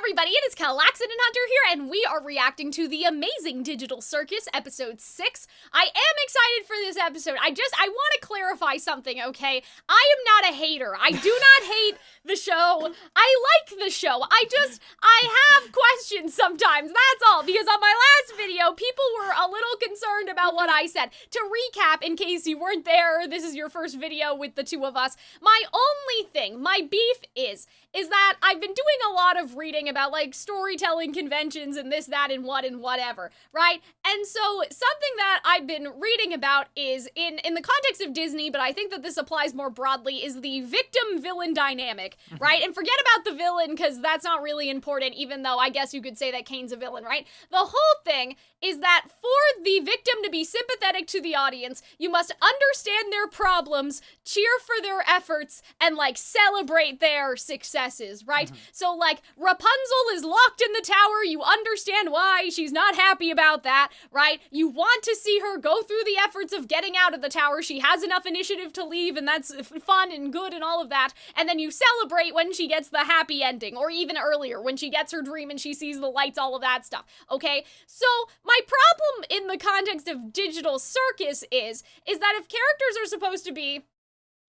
everybody, it is Calxiyn and Hunter here, and we are reacting to the Amazing Digital Circus, episode 6. I am excited for this episode. I want to clarify something, okay? I am not a hater. I do not hate the show. I like the show. I have questions sometimes, that's all, because on my last video, people were a little concerned about what I said. To recap, in case you weren't there, this is your first video with the two of us, my only thing, my beef is that I've been doing a lot of reading about, like, storytelling conventions and this, that, and what, and whatever, right? And so something that I've been reading about is, in the context of Disney, but I think that this applies more broadly, is the victim-villain dynamic, right? And forget about the villain, because that's not really important, even though I guess you could say that Caine's a villain, right? The whole thing is that for the victim to be sympathetic to the audience, you must understand their problems, cheer for their efforts, and, like, celebrate their successes, right? So, like, Rapunzel is locked in the tower, you understand why she's not happy about that, right? You want to see her go through the efforts of getting out of the tower, she has enough initiative to leave, and that's fun and good and all of that, and then you celebrate when she gets the happy ending, or even earlier, when she gets her dream and she sees the lights, all of that stuff, okay? So, my problem in the context of Digital Circus is that if characters are supposed to be,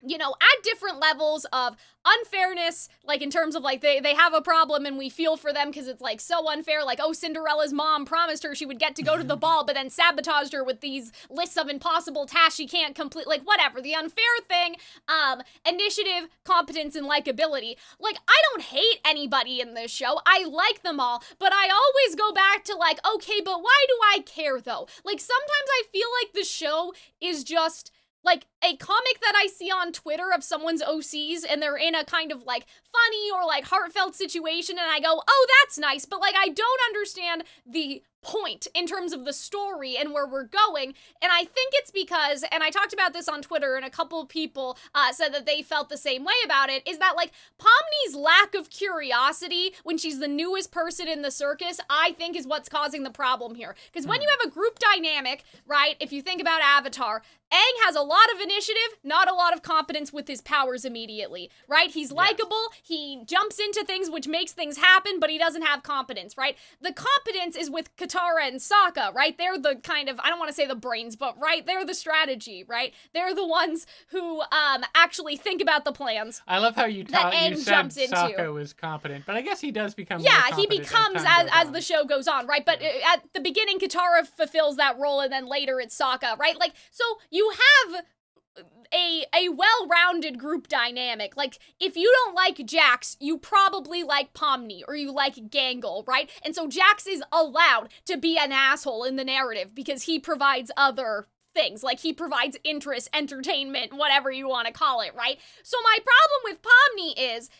you know, at different levels of unfairness, like in terms of like they have a problem and we feel for them because it's like so unfair, like, oh, Cinderella's mom promised her she would get to go to the ball but then sabotaged her with these lists of impossible tasks she can't complete, like whatever, the unfair thing, initiative, competence, and likability. Like, I don't hate anybody in this show, I like them all, but I always go back to like, okay, but why do I care though? Like, sometimes I feel like the show is just like a comic that I see on Twitter of someone's OCs and they're in a kind of like funny or like heartfelt situation and I go, oh, that's nice, but like I don't understand the point in terms of the story and where we're going. And I think it's because, and I talked about this on Twitter and a couple of people said that they felt the same way about it, is that like Pomni's lack of curiosity when she's the newest person in the circus, I think is what's causing the problem here. Because when you have a group dynamic, right, if you think about Avatar, Aang has a lot of initiative, not a lot of competence with his powers immediately, right? He's likable, he jumps into things which makes things happen, but he doesn't have competence, right? The competence is with Katara and Sokka, right? They're the kind of, I don't want to say the brains, but right, they're the strategy, right? They're the ones who actually think about the plans. I love how you said Sokka was competent, but I guess he does become more competent he becomes as the show goes on, right? But at the beginning, Katara fulfills that role, and then later it's Sokka, right? Like, so you have a well-rounded group dynamic. Like, if you don't like Jax, you probably like Pomni, or you like Gangle, right? And so Jax is allowed to be an asshole in the narrative because he provides other things. Like, he provides interest, entertainment, whatever you want to call it, right? So my problem with Pomni is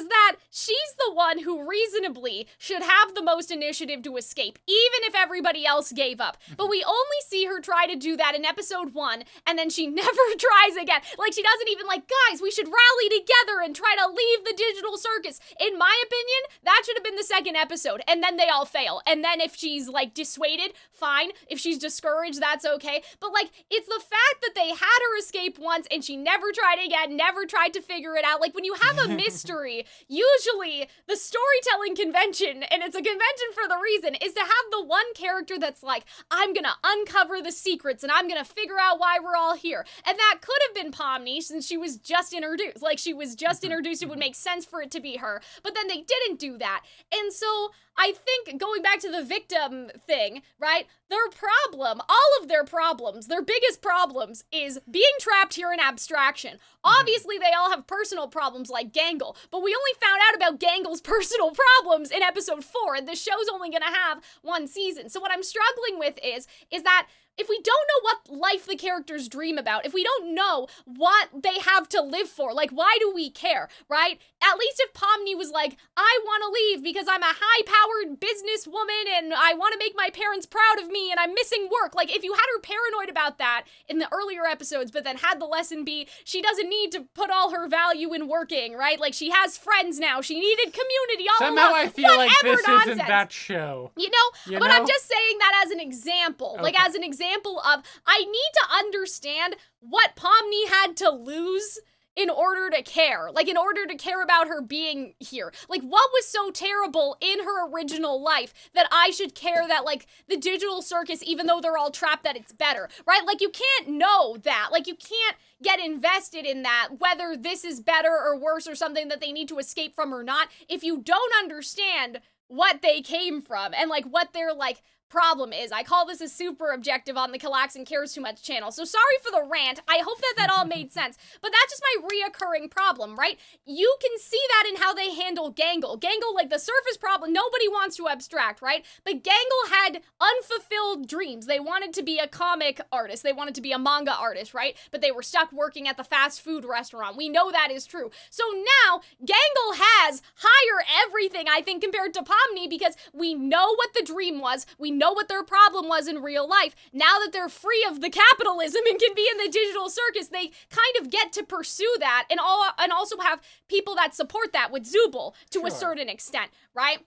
that she's the one who reasonably should have the most initiative to escape, even if everybody else gave up. But we only see her try to do that in episode 1, and then she never tries again. Like, she doesn't even like, guys, we should rally together and try to leave the digital circus. In my opinion, that should have been the second episode, and then they all fail. And then if she's, like, dissuaded, fine. If she's discouraged, that's okay. But, like, it's the fact that they had her escape once, and she never tried again, never tried to figure it out. Like, when you have a mystery, usually the storytelling convention, and it's a convention for the reason, is to have the one character that's like, I'm gonna uncover the secrets and I'm gonna figure out why we're all here. And that could have been Pomni since she was just introduced. Like, she was just introduced, it would make sense for it to be her. But then they didn't do that. And so I think, going back to the victim thing, right, their problem, all of their problems, their biggest problems is being trapped here in abstraction. Obviously, they all have personal problems like Gangle, but we only found out about Gangle's personal problems in episode 4, and the show's only gonna have one season. So what I'm struggling with is that if we don't know what life the characters dream about, if we don't know what they have to live for, like, why do we care, right? At least if Pomni was like, I want to leave because I'm a high-powered businesswoman and I want to make my parents proud of me and I'm missing work. Like, if you had her paranoid about that in the earlier episodes, but then had the lesson be, she doesn't need to put all her value in working, right? Like, she has friends now. She needed community all along. Somehow I feel like this nonsense. Isn't that show. You know? But I'm just saying that as an example. Okay. Like, as an example of, I need to understand what Pomni had to lose in order to care? Like, in order to care about her being here? Like, what was so terrible in her original life that I should care that, like, the digital circus, even though they're all trapped, that it's better, right? Like, you can't know that. Like, you can't get invested in that, whether this is better or worse or something that they need to escape from or not, if you don't understand what they came from and, like, what their, like, problem is. I call this a super objective on the Calxiyn Cares Too Much channel. So sorry for the rant. I hope that all made sense. But that's just my reoccurring problem, right? You can see that in how they handle Gangle. Gangle, like the surface problem, nobody wants to abstract, right? But Gangle had unfulfilled dreams. They wanted to be a comic artist. They wanted to be a manga artist, right? But they were stuck working at the fast food restaurant. We know that is true. So now Gangle has higher everything, I think, compared to Pomni, because we know what the dream was. We know what their problem was in real life. Now that they're free of the capitalism and can be in the digital circus, they kind of get to pursue that and also have people that support that with Zooble to a certain extent, right?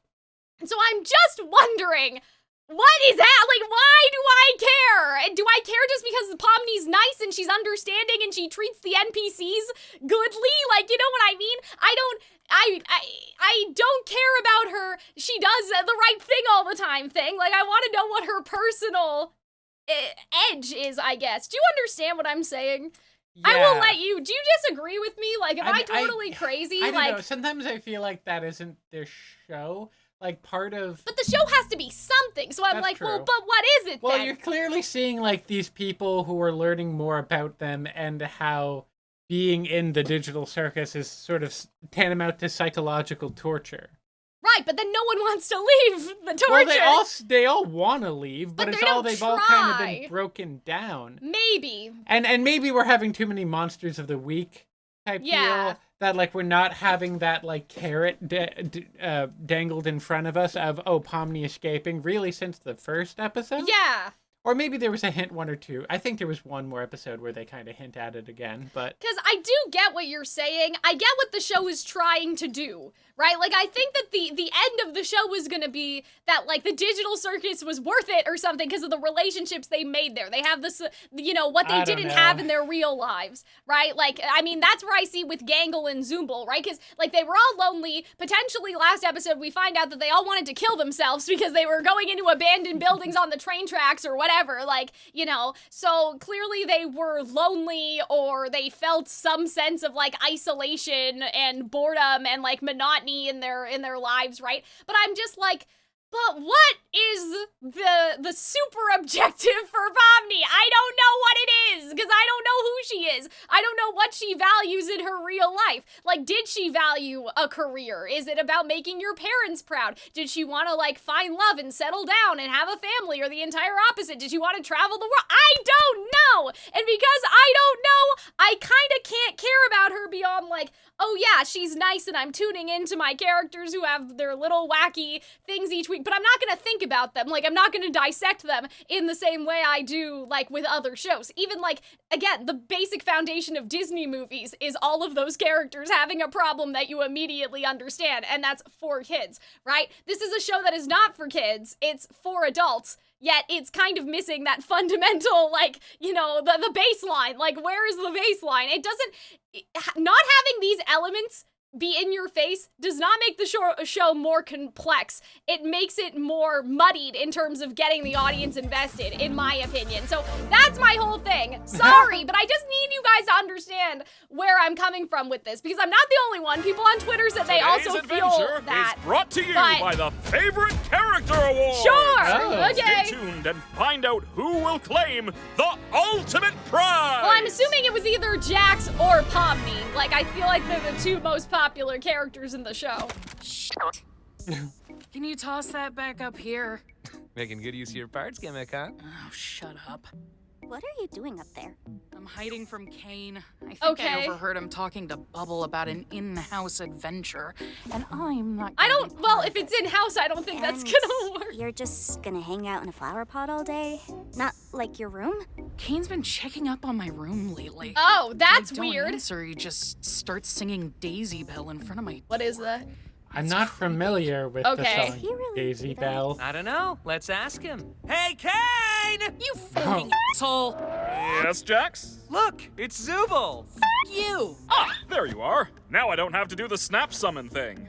And so I'm just wondering, what is that? Like, why do I care? And do I care just because Pomni's nice and she's understanding and she treats the NPCs goodly? Like, you know what I mean? I don't care about her, she does the right thing all the time thing. Like, I want to know what her personal edge is, I guess. Do you understand what I'm saying? Yeah. I will let you. Do you disagree with me? Like, am I totally crazy? I don't know. Sometimes I feel like that isn't their show. Like, part of... But the show has to be something, so I'm like, well, but what is it then? Well, you're clearly seeing, like, these people who are learning more about them and how being in the digital circus is sort of tantamount to psychological torture. Right, but then no one wants to leave the torture. Well, they all want to leave, but they've all kind of been broken down. Maybe. And maybe we're having too many monsters of the week type deal. That, like, we're not having that, like, carrot dangled in front of us of, oh, Pomni escaping, really, since the first episode? Yeah. Or maybe there was a hint, one or two. I think there was one more episode where they kind of hint at it again, but... Because I do get what you're saying. I get what the show is trying to do, right? Like, I think that the end of the show was gonna be that, like, the digital circus was worth it or something because of the relationships they made there. They have this, you know, what they didn't have in their real lives, right? Like, I mean, that's where I see with Gangle and Zooble, right? Because, like, they were all lonely. Potentially, last episode, we find out that they all wanted to kill themselves because they were going into abandoned buildings on the train tracks or whatever. Like, you know, so clearly they were lonely or they felt some sense of, like, isolation and boredom and, like, monotony in their lives, right? But I'm just like, but what is the super objective for Pomni? I don't know what it is, because I don't know who she is. I don't know what she values in her real life. Like, did she value a career? Is it about making your parents proud? Did she want to, like, find love and settle down and have a family, or the entire opposite? Did she want to travel the world? I don't know! And because I don't know, I kind of can't care about her beyond, like, oh yeah, she's nice and I'm tuning into my characters who have their little wacky things each week, but I'm not gonna think about them. Like, I'm not gonna dissect them in the same way I do, like, with other shows. Even, like, again, the basic foundation of Disney movies is all of those characters having a problem that you immediately understand, and that's for kids, right? This is a show that is not for kids, it's for adults. Yet it's kind of missing that fundamental, like, you know, the baseline. Like, where is the baseline? It doesn't, not having these elements be in your face does not make the show more complex. It makes it more muddied in terms of getting the audience invested, in my opinion. So that's my whole thing. Sorry, but I just need you guys to understand where I'm coming from with this, because I'm not the only one. People on Twitter said they also feel that. Is brought to you by the Favorite Character Award. Sure, okay. Stay tuned and find out who will claim the ultimate prize. Well, I'm assuming it was either Jax or Pomni. Like, I feel like they're the two most popular characters in the show. Can you toss that back up here? Making good use of your parts gimmick, huh? Oh, shut up. What are you doing up there? I'm hiding from Caine. I think I overheard him talking to Bubble about an in-house adventure, and I'm not gonna if it's in-house, I don't think that's gonna work. You're just gonna hang out in a flower pot all day? Not like your room? Caine's been checking up on my room lately. Oh, that's I don't weird. answer, he just starts singing Daisy Bell in front of my What is that? I'm not familiar with the song really Daisy Bell. I don't know. Let's ask him. Hey, Caine! You fucking asshole! Yes, Jax? Look, it's Zooble. you! Ah, there you are. Now I don't have to do the snap summon thing.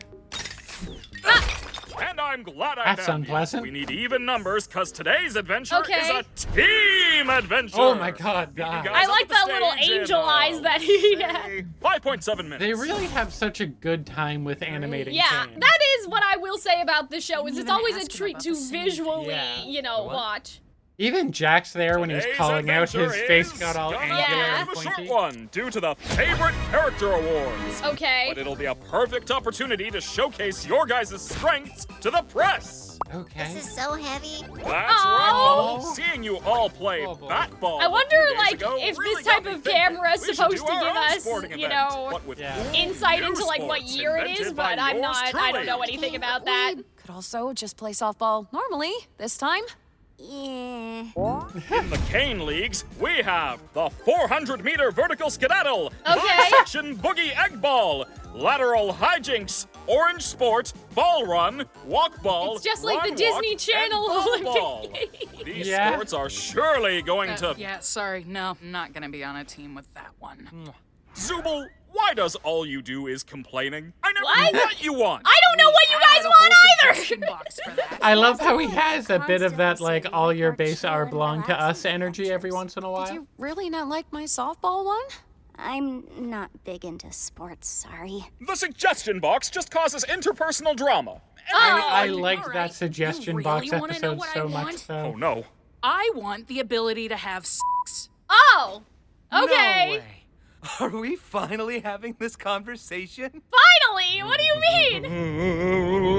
And I'm glad I That's found you. unpleasant. We need even numbers, because today's adventure Okay. is a team adventure. Oh my god, Meet you guys. guys I up like at the that little stage in, angel eyes that he had. say 5.7 minutes. They really have such a good time with animating Yeah, Caine. that is what I will say about the show. Is it's Even always a ask him treat about to the same visually, thing. you know, What? watch. Even Jax there when he was Today's calling out, his adventure face is got all gonna angular be Yeah. and a short pointy. one due to the favorite character awards. Okay. But it'll be a perfect opportunity to showcase your guys' strengths to the press. Okay. This is so heavy. That's right, Aw. Molly. Seeing you all play Oh, boy. bat ball. I a wonder, few days like, ago if really this got type me of thinking camera is we should supposed do to our give own us, sporting you event, know, but with Yeah. cool insight new into like what sports year it is, invented but by I'm yours not. I don't know truly. anything about that. Could also just play softball normally this time. Yeah. In the Caine leagues, we have the 400-meter vertical skedaddle, Okay. section boogie egg ball, lateral hijinks, orange sport, ball run, walk ball, It's just like run the Disney walk, Channel and ball Olympic ball. These Yeah. sports are surely going to Yeah, sorry. No, I'm not gonna be on a team with that one. Zooble. Why does all you do is complaining? I never What? knew what you want. I don't know what you Had guys a want whole either. suggestion box for that. I love how he has a bit of that, like, Constantly all your saying base are chill and belong to us relaxing energy every adventures. once in a while. Do you really not like my softball one? I'm not big into sports, sorry. The suggestion box just causes interpersonal drama. I Oh, liked alright. that suggestion You box really wanna know episode what I so much want? so. Oh no. I want the ability to have sex. Oh. Okay. No way. Are we finally having this conversation? Finally. What do you mean?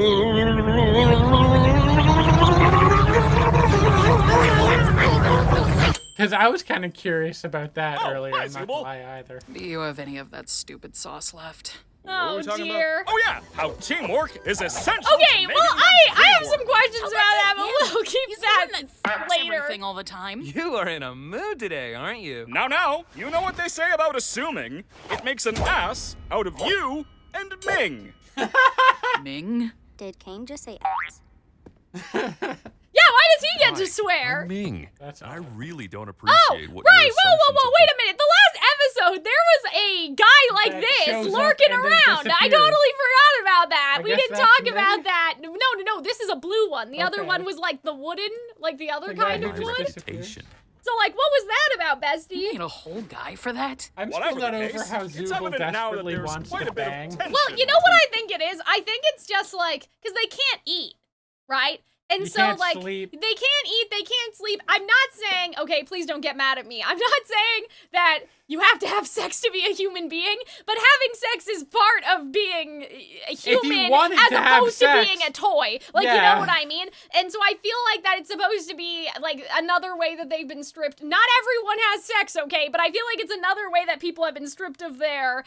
Because I was kind of curious about that Oh, earlier. hi, I'm not Zooble. gonna lie either. Do you have any of that stupid sauce left? What are Oh we talking dear. about? Oh yeah, how teamwork is essential. Okay, to well, making I have the some dream questions about that, but Him. we'll keep He's that the one that later. everything all the time. You are in a mood today, aren't you? Now, you know what they say about assuming? It makes an ass out of you and Ming. Ming? Did Caine just say ass? Yeah, why does he get to swear? Ming, That's I awesome. really don't Oh, appreciate what right. your Whoa, assumptions wait a about- minute. The last episode, there was a guy like That this shows up lurking and then around. I disappears. totally forgot about that. I We guess didn't that's talk Ming? about that. No. This is a blue one. The other Okay. one was like the wooden, like the other The guy kind who of just wood. disappeared. Expectation. So, like, what was that about, You bestie? need a whole guy for that? I'm Whatever still not the over case, how it's Zooble evident now that desperately there's wants quite to a bit of bang. tension. Well, you know what I think it is? I think it's just like, because they can't eat, right? And You so, can't like, sleep. they can't eat, they can't sleep. I'm not saying, okay, please don't get mad at me. I'm not saying that you have to have sex to be a human being, but having sex is part of being a human wanted as to have opposed to sex- being a toy. Like, you Yeah. know what I mean? And so I feel like that it's supposed to be, like, another way that they've been stripped. Not everyone has sex, okay? But I feel like it's another way that people have been stripped of their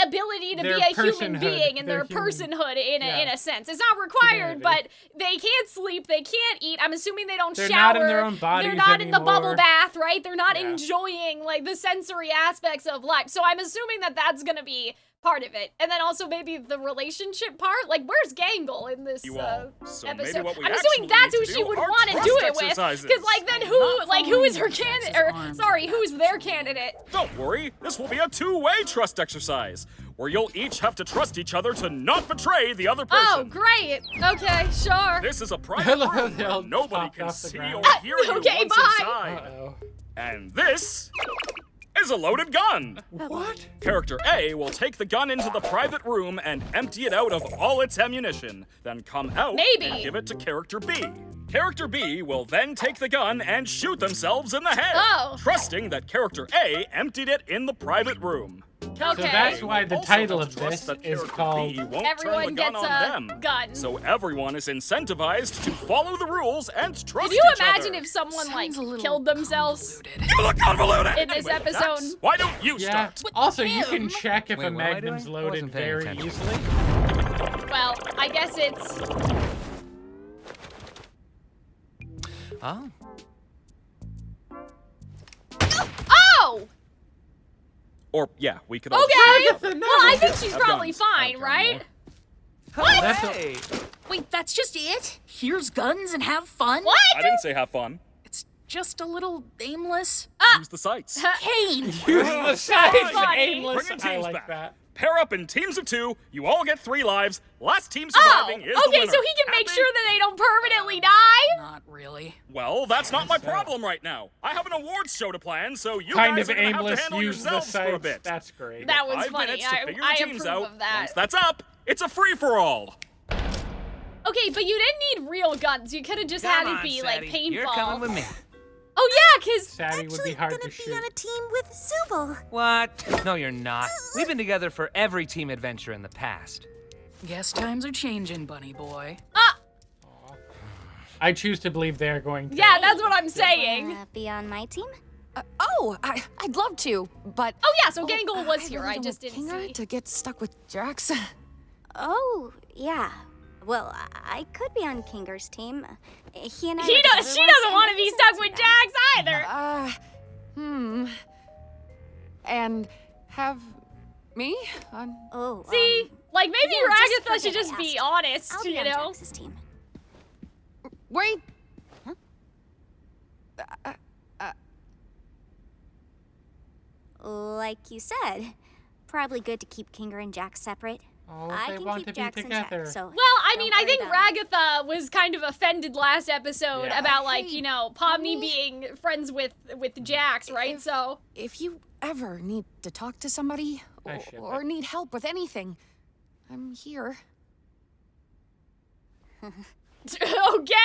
ability to Their be a human personhood, being and their their human- personhood in yeah. a sense. It's not required, Humanity. but they can't sleep, they can't eat. I'm assuming they don't They're shower. not in their own bodies They're not in the bubble anymore. bath, right? They're not Yeah. enjoying like the sensory aspects of life. So I'm assuming that that's going to be part of it. And then also maybe the relationship part. Like, where's Gangle in this You all. So maybe episode? what we I'm assuming actually that's need who to she do would are want to trust do it with. exercises. Because like then I'm who not like who is her following candidate? Jax's Or arms sorry, in who's that their situation. candidate? Don't worry, this will be a two-way trust exercise, where you'll each have to trust each other to not betray the other person. Oh, great. Okay, sure. This is a I private love how room they where all nobody popped can off the see ground. or hear you Okay, once bye. inside. Uh-oh. And this is a loaded gun. What? Character A will take the gun into the private room and empty it out of all its ammunition, then come out Maybe. and give it to Character B. Character B will then take the gun and shoot themselves in the head, Oh. trusting that Character A emptied it in the private room. Okay. So that's why the Also title have of to trust this that is Character called... B won't Everyone turn the gun gets on a them. gun. So everyone is incentivized to follow the rules and trust Can you each imagine other. if someone like Sounds a little killed themselves convoluted. You look convoluted! in this Anyway, episode? Dax, why don't you Yeah. start? Also, you can him? check if Wait, a what am I magnum's doing? I loaded wasn't paying very attention. easily. Well, I guess it's Oh, Oh! Or, yeah, we could all Okay. Agatha, no. Well, I think she's Have probably guns. fine, Have right? That's a- hey! Wait, that's just it? Here's guns and have fun? What? I didn't say have fun. It's just a little aimless. Use the sights. Caine! Use the sides, funny. aimless. Bring in I teams like back. that. Pair up in teams of 2. You all get 3 lives. Last team surviving is the okay, winner. so he can make sure that they don't permanently die? Not really. Well, that's not my problem right now. I have an awards show to plan, so you Kind guys of are gonna have to aimless, handle use the yourselves for a sides. bit. That's great. That was 5 funny. minutes to figure I your teams approve out. of that. Once that's up, it's a free-for-all. Okay, but you didn't need real guns. You could have just had it be like paintball. You're coming with me. Oh yeah, cause Sadie would be hard to gonna shoot. be on a team with Zooble. What? No, you're not. We've been together for every team adventure in the past. Guess times are changing, bunny boy. I choose to believe they're going to. yeah, that's what I'm saying. Be on my team? I'd love to, but Oh yeah, so Gangle was here. really I don't just want didn't Kinger see. to get stuck with Jax. Oh, yeah. Well, I could be on Kinger's team. He and I. She were together doesn't once, want to and be it stuck wasn't with too bad. Jax either. And have me on. Oh, See, like maybe yeah, just Ragatha should forget just I be asked. honest, I'll be you on know? Jax's team. Wait. Like you said, probably good to keep Kinger and Jax separate. Oh, I they can want keep to be Jax in check, together. so Well, I don't mean, I worry think about it. Ragatha was kind of offended last episode Yeah. about like, Hey, you know, Pomni Pomni? being friends with Jax, right? If- So If you ever need to talk to somebody I ship or it. need help with anything, I'm here. okay.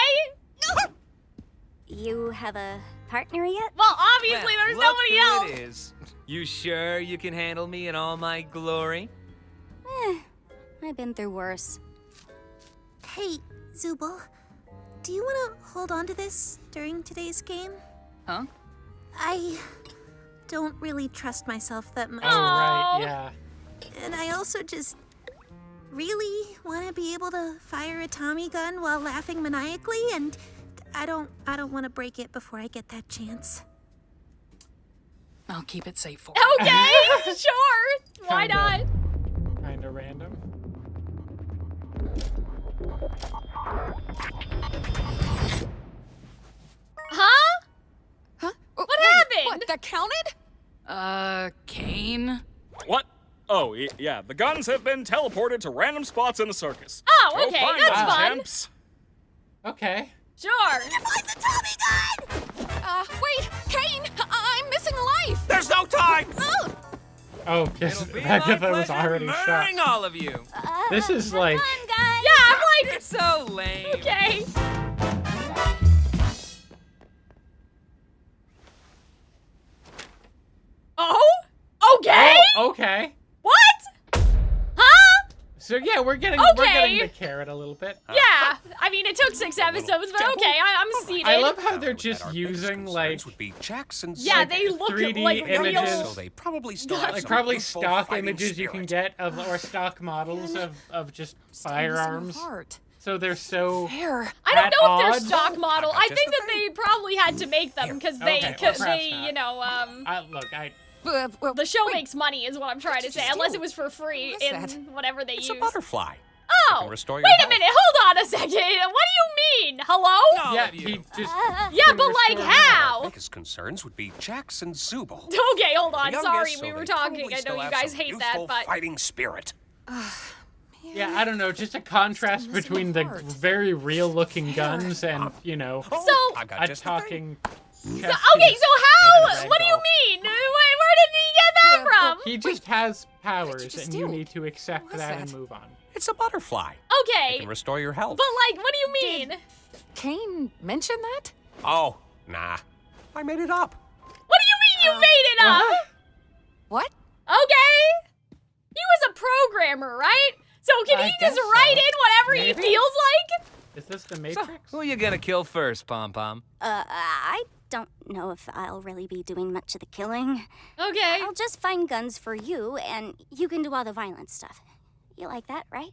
You have a partner yet? Well, obviously Well, there's look nobody who else. it is. You sure you can handle me in all my glory? I've been through worse. Hey, Zooble, do you want to hold on to this during today's game? Huh? I don't really trust myself that much. Oh, right, Aw. yeah. And I also just really want to be able to fire a Tommy gun while laughing maniacally, and I don't want to break it before I get that chance. I'll keep it safe for you. Okay, sure. Why not? Kinda random. Huh? Huh? What Wait, happened? What? That counted? Caine? What? Oh, yeah, the guns have been teleported to random spots in the circus. Oh, Go okay, find that's them, fun. champs. Okay. Sure. Wait, Caine! I'm missing a life! There's no time! Oh, because It'll be my Ragatha was pleasure already shot. murdering all of you. This is like. Yeah, I'm like, You're so lame. okay. Oh? Okay? Oh, okay. What? Huh? So yeah, we're getting Okay. the carrot a little bit. Yeah. I mean, it took 6 episodes, but okay, I'm seated. I love how they're just using like would be Jax and Yeah, Zooble. they look 3D like images. real. So they probably still have like some probably youthful stock fighting images you can spirit. get of or stock models of just Missing firearms. a heart. So they're so There. I don't at know if they're odds. stock model. I got I just think the that they probably had to make them because they, Okay, well, perhaps they, not. you know, look, the show makes money is what I'm trying to say, unless it was for free What's in that? whatever they It's use. a butterfly. Oh, can restore your wait a health. minute, hold on a second. What do you mean? Hello? All yeah, of you. he just Yeah, can but like restore how? Biggest concerns would be Jax and Zooble. Okay, hold on. The Sorry, youngest, we so were they talking. probably I know still you have guys some hate that, youthful but fighting spirit. Yeah, I don't know, just a contrast missing between a the heart. very real-looking guns and you know so I've got a just the thing. talking. okay. chest So piece how? and a What do you ragdoll. mean? Where did he get that from? He just has powers, just and you do? need to accept What was that and that? move on. It's a butterfly. Okay, It can restore your health. but like, what do you mean? Caine mentioned that? Oh, nah. I made it up. What do you mean you made it up? What? Okay. He was a programmer, right? So can I he just guess so. write in whatever Maybe. he feels like? Is this the So, Matrix? who you gonna kill first, Pom Pom? I don't know if I'll really be doing much of the killing. Okay. I'll just find guns for you, and you can do all the violent stuff. You like that, right?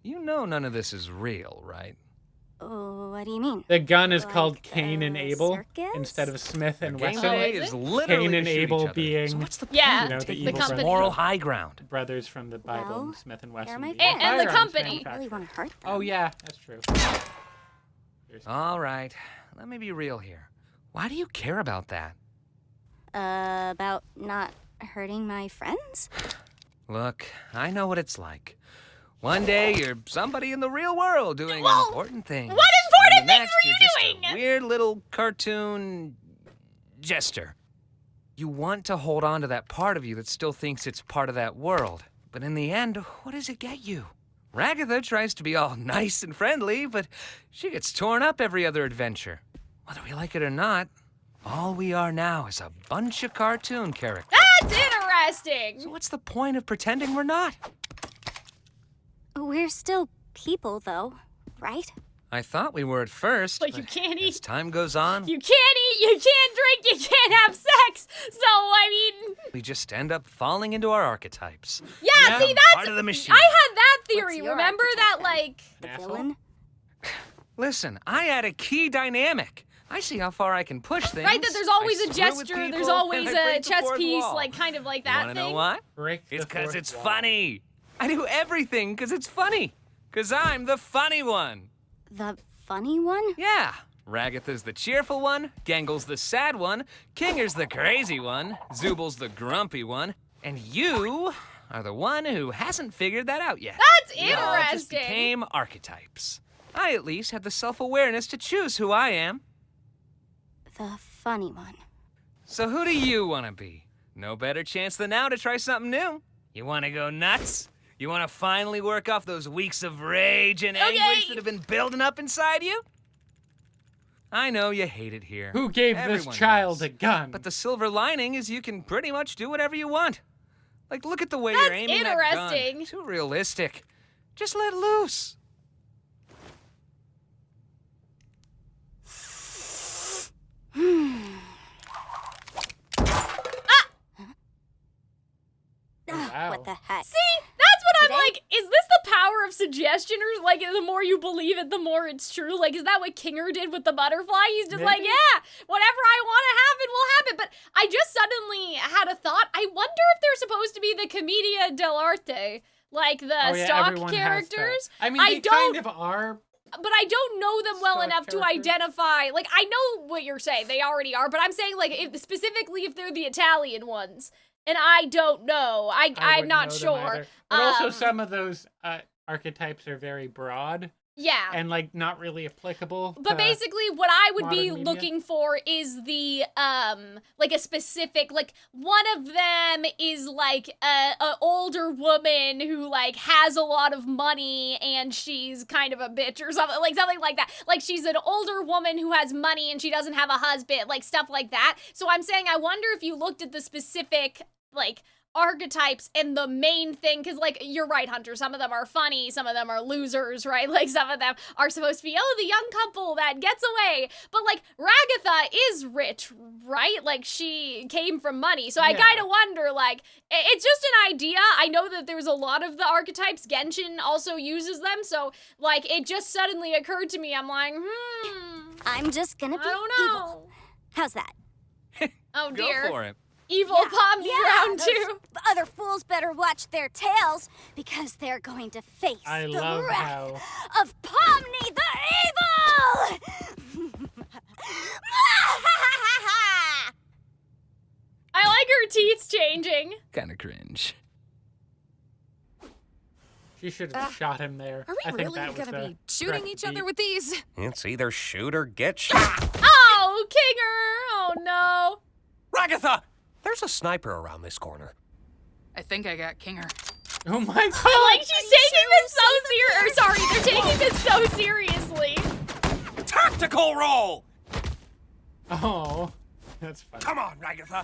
You know none of this is real, right? Oh, what do you mean? The gun is Like called Caine and a Abel circus? instead of Smith and Game Wesson. day is is it? literally Caine to and shoot each Abel other. being So what's the Yeah, you know, the the evil company. brothers. moral high ground? brothers from the Bible, Well, Smith and they're Wesson. my being friends. And the firearms company. I don't really manufacturers. want to hurt them. Oh yeah, that's true. All right, let me be real here. Why do you care about that? About not hurting my friends? Look, I know what it's like. One day you're somebody in the real world doing important things. What important And the things next, were you you're just doing? a weird little cartoon jester. You want to hold on to that part of you that still thinks it's part of that world. But in the end, what does it get you? Ragatha tries to be all nice and friendly, but she gets torn up every other adventure. Whether we like it or not, all we are now is a bunch of cartoon characters. That's interesting. So what's the point of pretending we're not? We're still people, though, right? I thought we were at first, But you can't eat. as time goes on, You can't eat, you can't drink, you can't have sex. So, I mean... we just end up falling into our archetypes. Yeah, see, that's... part of the machine. I had that theory. What's your Remember that, like... The Asshole. villain? Listen, I add a key dynamic. I see how far I can push things. Right, that there's always I a screw with gesture, people, there's always and I a break the chess fourth piece, wall. like, kind of like You that wanna thing. know what? Break the It's because fourth it's wall. funny. I do everything because it's funny. Because I'm the funny one. The funny one? Yeah. Ragatha's the cheerful one, Gangle's the sad one, Kinger's the crazy one, Zooble's the grumpy one, and you are the one who hasn't figured that out yet. That's We all just interesting. became archetypes. I at least have the self-awareness to choose who I am. The funny one. So who do you want to be? No better chance than now to try something new. You want to go nuts? You want to finally work off those weeks of rage and anguish that have been building up inside you? I know you hate it here. Who gave this Everyone child does. a gun? But the silver lining is you can pretty much do whatever you want. Like, look at the way you're That's aiming interesting. that gun. Too realistic. Just let loose. Wow. What the heck? See, that's what I'm Today? like, is this the power of suggestion, or like the more you believe it, the more it's true? Like, is that what Kinger did with the butterfly? He's just like, Maybe. yeah, whatever I want to happen will happen. But I just suddenly had a thought. I wonder if they're supposed to be the commedia dell'arte, like the Oh, yeah, stock everyone has characters. that. I mean, they don't, kind of are. but I don't know them well stock enough to characters. identify. Like, I know what you're saying; they already are. But I'm saying, like, specifically if they're the Italian ones. And I don't know. I'm wouldn't not know them sure. either. But also, Um, some of those archetypes are very broad Yeah. and like not really applicable. But to- basically what I would be modern media. looking for is the like a specific, like one of them is like a older woman who like has a lot of money and she's kind of a bitch or something like that. Like she's an older woman who has money and she doesn't have a husband, like stuff like that. So I'm saying I wonder if you looked at the specific like archetypes and the main thing, because like you're right, Hunter, some of them are funny, some of them are losers, right? Like some of them are supposed to be, oh, the young couple that gets away, but like Ragatha is rich, right? Like she came from money, so I Yeah. kind of wonder, like it's just an idea. I know that there's a lot of the archetypes. Genshin also uses them, so like it just suddenly occurred to me. I'm like, I'm just gonna I be don't evil. know. How's that? Oh Go dear. for it. Evil Pomni round those two. other fools better watch their tails because they're going to face I the love wrath how of Pomni the Evil! I like her teeth changing. Kind of cringe. she should have shot him there. Are I we think really that was gonna the be shooting correct each other beat. with these? It's either shoot or get shot. Oh, Kinger! Oh no. Ragatha! There's a sniper around this corner. I think I got Kinger. Oh my god! Like she's taking this so sorry, they're taking this so seriously. Tactical roll! Oh, that's funny. Come on, Ragatha.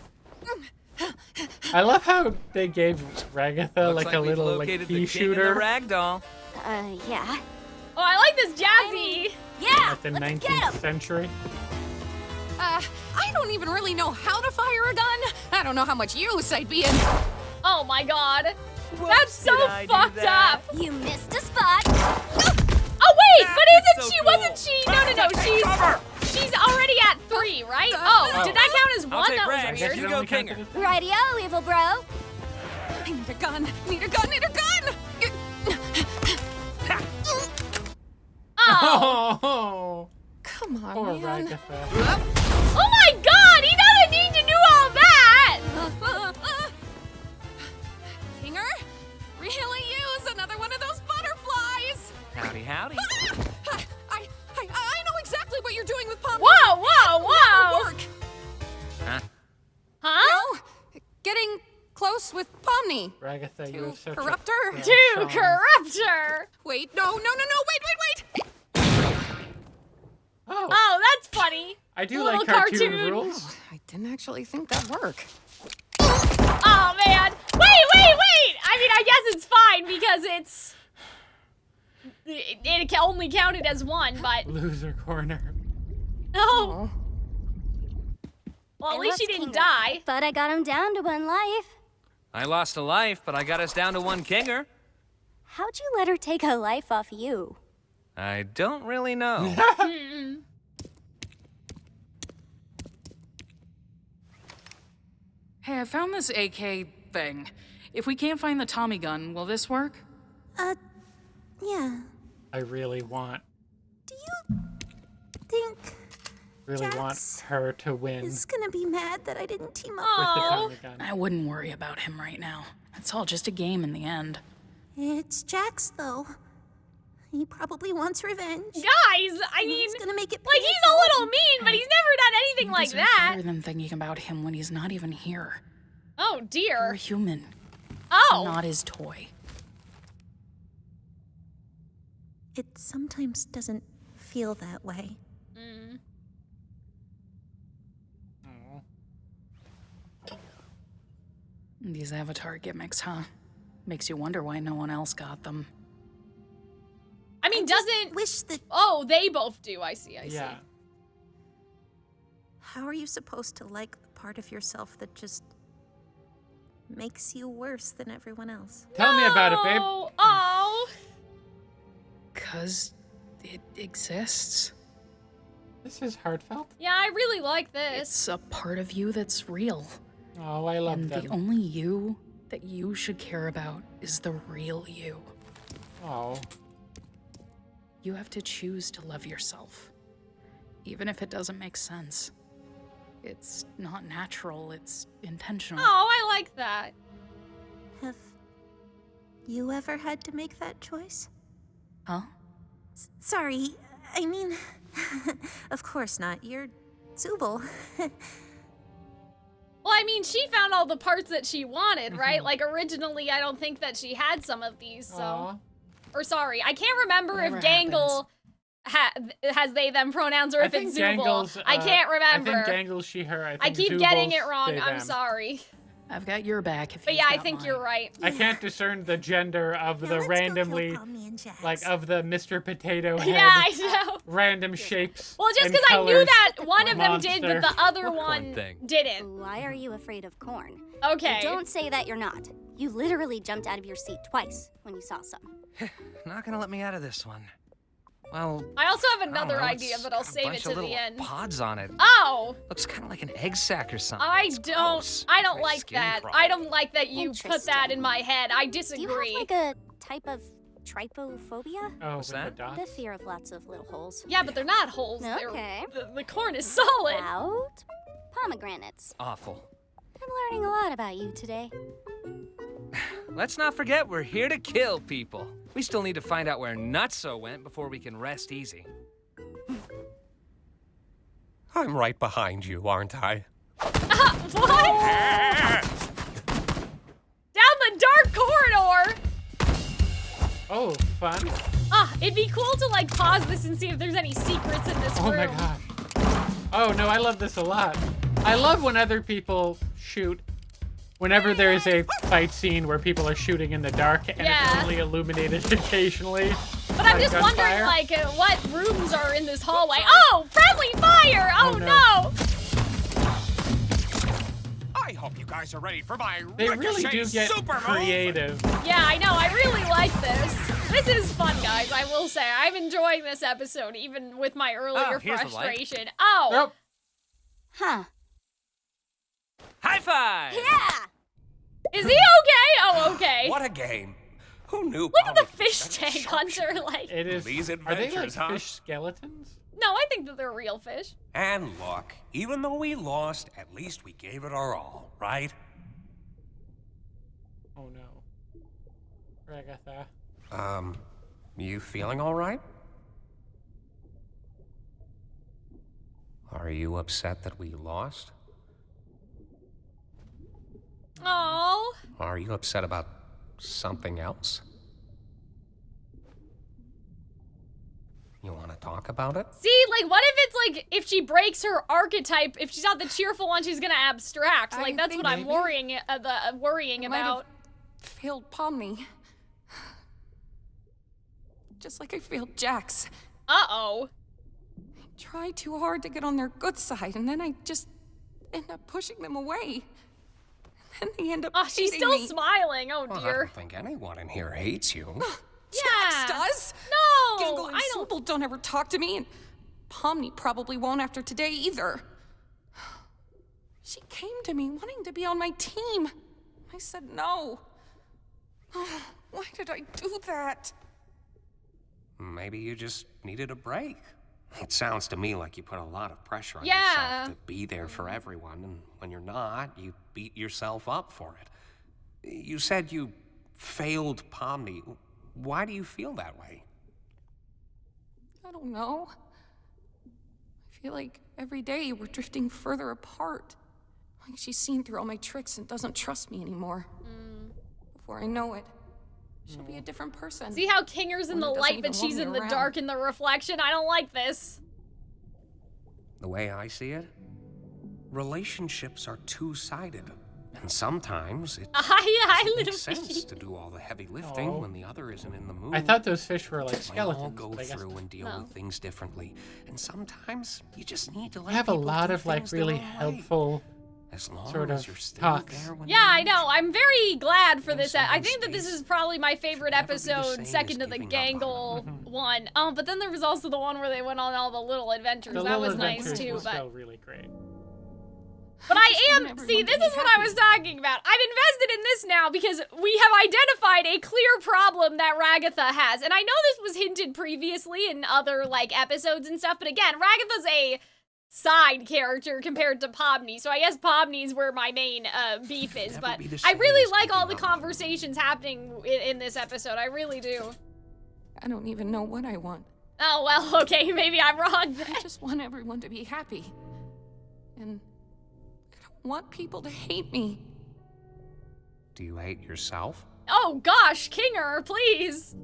I love how they gave Ragatha Looks like a we've little like located pea the king and shooter the ragdoll. Yeah. Oh, I like this jazzy. Yeah! at the Let's get 19th 'em! century. I don't even really know how to fire a gun. I don't know how much use I'd be in. Oh my god. Whoops, That's so did I do fucked that? up. You missed a spot! Oh wait, but isn't so she? cool. Wasn't she? No. She's already at 3, right? Oh, did that count as 1? I'll take That was Rags. I guess weird. it You go, only counted Kinger. as one. Rightio, evil bro. I need a gun. Need a gun. Need a gun. Oh. Oh, Come on, Poor man. Ragatha. Oh my god, he doesn't need to do all that! Kinger? Really use another one of those butterflies! Howdy, howdy. I know exactly what you're doing with Pomni. Whoa, whoa, whoa! Work. Huh? No, getting close with Pomni. Ragatha, you have such corrupt a her. crush To on- corrupt her! Wait, no, wait! Oh, that's funny. I do A like little cartoon cartoon. rules. I didn't actually think that'd work. Oh, man. Wait! I mean, I guess it's fine because it only counted as one, but... Loser corner. Oh. Well, at I least she lost didn't Kinger, die. But I got him down to 1 life. I lost a life, but I got us down to 1 Kinger. How'd you let her take a life off you? I don't really know. Hey, I found this AK thing. If we can't find the Tommy gun, will this work? Yeah. I really want Think want Jax her to win is gonna be mad that I didn't team up with the Oh. Tommy gun. I wouldn't worry about him right now. It's all just a game in the end. It's Jax, though. He probably wants revenge. Guys, I mean, He's gonna make it like, he's a painful. little mean, but he's never done anything like These are that. better than thinking about him when he's not even here. Oh, You're dear. a human, Oh. not his toy. It sometimes doesn't feel that way. These avatar gimmicks, huh? Makes you wonder why no one else got them. I mean, doesn't... Wish that. Oh, they both do. I see. Yeah. How are you supposed to like the part of yourself that just makes you worse than everyone else? Tell me about it, babe. Oh. 'Cause it exists. This is heartfelt. Yeah, I really like this. It's a part of you that's real. Oh, I love And them. the only you that you should care about is the real you. Oh. You have to choose to love yourself, even if it doesn't make sense. It's not natural, it's intentional. Oh, I like that. Have you ever had to make that choice? Huh? Sorry, I mean, of course not. You're Zooble. Well, I mean, she found all the parts that she wanted, right? Like, originally, I don't think that she had some of these, so... Aw. Or sorry, I can't remember Whatever if Gangle has they them pronouns or if it's Zooble. I can't remember. I think Gangle's she, her. I keep Zooble's getting it wrong. they, I'm them. sorry. I've got your back if But you've yeah, I got think mine. you're right. I can't discern the gender of Now the let's randomly, go kill Pomni and Jax. like, of the Mr. Potato Head. Yeah, I know. Random shapes. Well, just and because I knew colors. that one of them did, but Monster. the other What corn one thing? didn't. Why are you afraid of corn? Okay. Don't say that you're not. You literally jumped out of your seat twice when you saw some. Not gonna let me out of this one. Well, I also have I don't another know, idea, it's but I'll got a save it bunch to of the little end. pods on it. Oh, Looks kind of like an egg sac or something. I It's don't. gross. I don't My like skin that. crawls. I don't like that you put that in Interesting. my head. I Do disagree. you have like a type of trypophobia? Oh, What's with the that? dot? The fear of lots of little holes. Yeah, but they're not holes. Okay. The corn is solid. About pomegranates. Awful. I'm learning a lot about you today. Let's not forget we're here to kill people. We still need to find out where Nutso went before we can rest easy. I'm right behind you, aren't I? What? Down the dark corridor. Oh, fun. It'd be cool to like pause this and see if there's any secrets in this Oh room. my gosh. Oh no, I love this a lot. I love when other people shoot. Whenever there is a fight scene where people are shooting in the dark and Yeah. it's only illuminated occasionally. But I'm by just wondering, gunfire. like, what rooms are in this hallway? Oh, friendly fire! Oh, Oh, no! I hope you guys are ready for my They really do get super move. creative. Yeah, I know. I really like this. This is fun, guys. I will say. I'm enjoying this episode, even with my earlier here's the light. frustration. Oh, Nope. Huh. High five! Yeah! is he okay? Oh, okay. What a game. Who knew? Look at Pomni the could be fish such a tank, sharpshooter? Hunter. Like, It is. These Are they like adventures, huh? fish skeletons? no, I think that they're real fish. And look, even though we lost, at least we gave it our all, right? Oh no. Ragatha. You feeling all right? Are you upset that we lost? Oh. Are you upset about something else? You want to talk about it? See, like, what if it's like, if she breaks her archetype, if she's not the cheerful one, she's gonna abstract. Like, that's what I'm worrying about. Failed Pomni. Just like I failed Jax. Uh-oh. I tried too hard to get on their good side, and then I just end up pushing them away. And then they end up Oh, she's hating still me. smiling. Oh, Well, I dear. don't think anyone in here hates you. Yeah. Jax does. No, Gangle and I don't. Zooble don't ever talk to me, and Pomni probably won't after today either. She came to me wanting to be on my team. I said no. Oh, why did I do that? Maybe you just needed a break. It sounds to me like you put a lot of pressure on Yeah. yourself to be there for everyone, and when you're not, you beat yourself up for it. You said you failed Pomni. Why do you feel that way? I don't know. I feel like every day we're drifting further apart. Like she's seen through all my tricks and doesn't trust me anymore. Before I know it, she'll be a different person. See how Kinger's in the One that light, doesn't but even she's want in me the around. dark in the reflection? I don't like this. The way I see it, relationships are two-sided. And sometimes it Hi, doesn't little make sense fishy. to do all the heavy lifting Oh. when the other isn't in the mood. I thought those fish were like We all skeletons. go but I guess through and deal No. with things differently, and sometimes you just need to let you have a people lot do of like things their really own way. helpful. As long sort as of you're still talks. there when Yeah, they I need know. you. I'm very glad for Give this. I someone think that this space is probably my favorite never be the same episode, as second to the giving up on Gangle them. one. But then there was also the one where they went on all the little adventures. The That little was nice adventures too. were But still really great. But I just I want am, everyone see, to this be is what I was talking about. I'm invested in this now because we have identified a clear problem that Ragatha has. And I know this was hinted previously in other, like, episodes and stuff, but again, Ragatha's a side character compared to Pomni, so I guess Pomni's where my main beef is, Never but be the I same really as like all the giving up on conversations happening in this episode. I really do. I don't even know what I want. Oh, well, okay, maybe I'm wrong then. I just want everyone to be happy. And I don't want people to hate me. Do you hate yourself? Oh gosh, Kinger, please.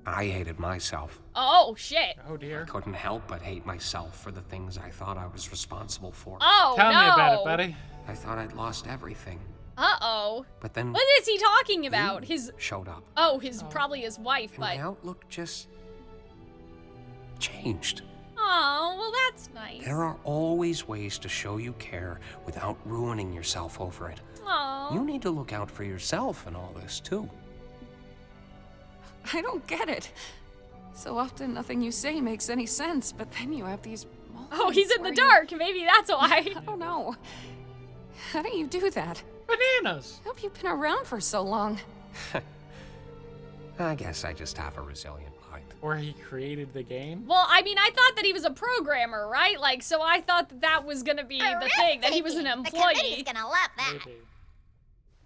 I hated myself. Oh, shit. Oh dear. Couldn't help but hate myself for the things I thought I was responsible for. Oh, Tell no. me about it, buddy. I thought I'd lost everything. Uh-oh. But then What is he talking about? you His, showed up. probably his wife, And but. my outlook just changed. Oh, well, that's nice. There are always ways to show you care without ruining yourself over it. Aw. You need to look out for yourself in all this, too. I don't get it. So often nothing you say makes any sense, but then you have these moments Oh, he's in the where dark. Maybe that's why. I don't know. How do you do that? Bananas. How have you been around for so long? I guess I just have a resilient mind. Or he created the game. Well, I mean, I thought that he was a programmer, right? Like, so I thought that that was gonna be the thing, that he was an The employee. committee's gonna love that. Maybe.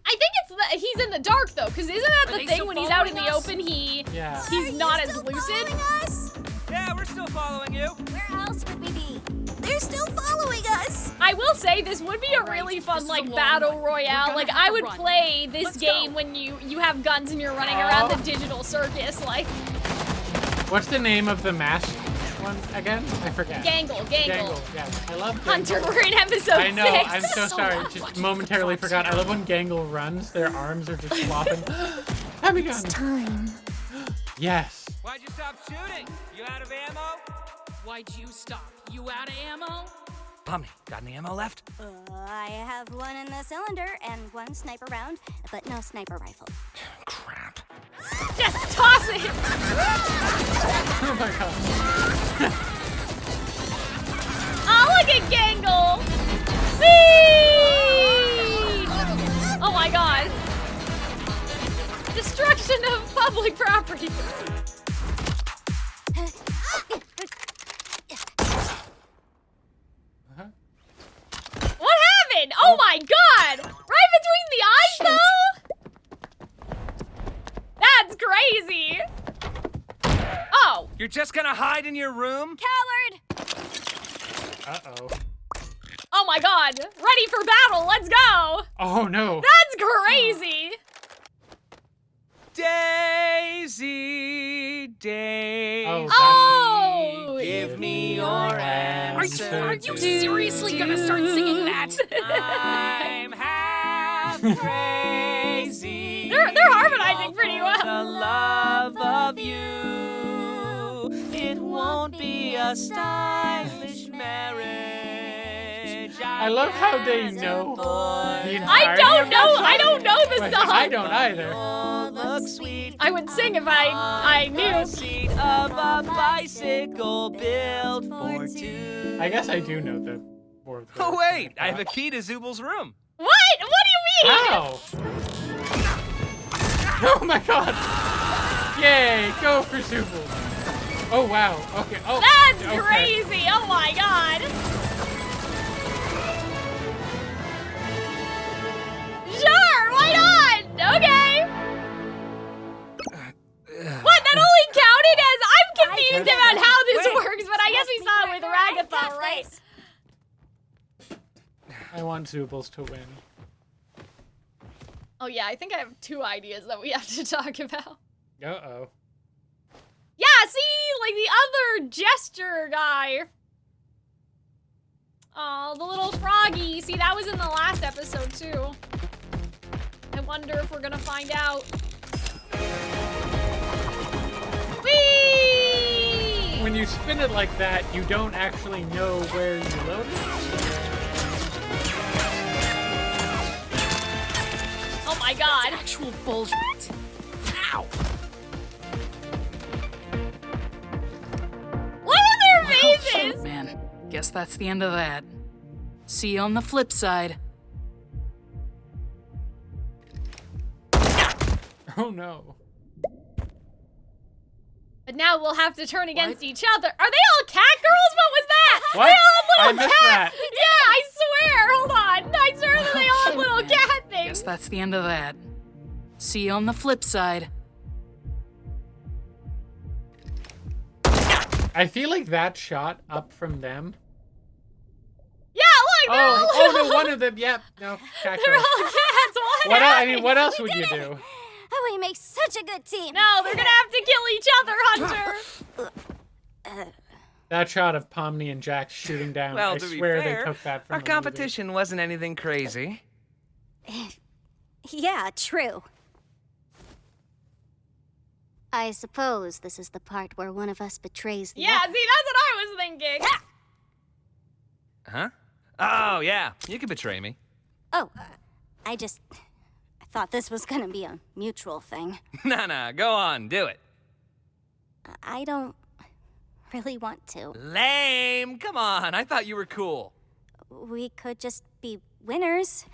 I think it's he's in the dark though, because isn't that Are the they thing still when he's out in the following open? Yeah. He's not as lucid. Following us? Yeah, we're still following you. Where else would we be? They're still following us. I will say this would be a really fun this is a like long battle one. We're royale. gonna Like have I to would run. play this Let's game go. when you have guns and you're running around the digital circus. Like What's the name of the masked one again? I forget. Gangle. Gangle. Yeah, I love Hunter, Gangle. we're in episode I know. 6. I'm so sorry. Just momentarily forgot. I love when Gangle runs. Their arms are just flopping. Tommy gun. Time. Yes. Why'd you stop shooting? You out of ammo? Why'd you stop? You out of ammo? Pomni, got any ammo left? I have one in the cylinder and one sniper round, but no sniper rifle. Crap. Just toss it. Oh my god. Oh, look at Gangle. Whee! Oh my god. public property. What happened? Oh my god! Right between the eyes, though? That's crazy. Oh. You're just gonna hide in your room? Coward! Uh-oh. Oh my god. Ready for battle. Let's go. Oh no. That's crazy. Daisy, Daisy, Oh, give me your answer. Are you seriously gonna start singing that? I'm half crazy. They're harmonizing pretty The well. love of you. It won't be a stylish marriage. I love how they know the I entirety don't of know. that I don't know the song. song. I don't either. Look sweet. I would sing if I knew. Seat of a bicycle built for two. I guess I do know the word. Oh wait, I have a key to Zooble's room. What? What do you mean? Ow! Oh my god! Yay! Go for Zooble! Oh wow, okay. Oh, That's okay. crazy. Oh my god. Sure, why not? Okay. What? That only counted as I'm confused about how this works, but I guess we saw it with Ragatha, right? I want Zoobles to win. Oh yeah, I think I have 2 ideas that we have to talk about. Uh-oh. Yeah, see, like the other gesture guy. Oh, the little froggy. See, that was in the last episode too. I wonder if we're gonna find out. Whee! When you spin it like that, you don't actually know where you loaded it. Oh my god. Actual bullshit. Ow! What are their Well, faces? man, guess that's the end of that. See you on the flip side. Oh no. But now we'll have to turn against each other. Are they all cat girls? What was that? What? They all have I little missed cat. that. Yeah, I swear. Hold on. I swear that they all have little cat things. Guess that's the end of that. See you on the flip side. I feel like that shot up from them. Yeah, look, they're all Oh little. no, one of them. Yep. No, cat They're girl. all cats. What else? I mean, what else would you do? Oh, we make such a good team. No, they're gonna have to kill each other, Hunter. That shot of Pomni and Jax shooting down. Well, I to be swear fair, they took that from our the movie. competition wasn't anything crazy. Yeah, true. I suppose this is the part where one of us betrays the Yeah, other. see, that's what I was thinking. Huh? Oh, yeah. You can betray me. Oh, I thought this was gonna be a mutual thing. Nah, go on. Do it. I don't really want to. Lame. Come on. I thought you were cool. We could just be winners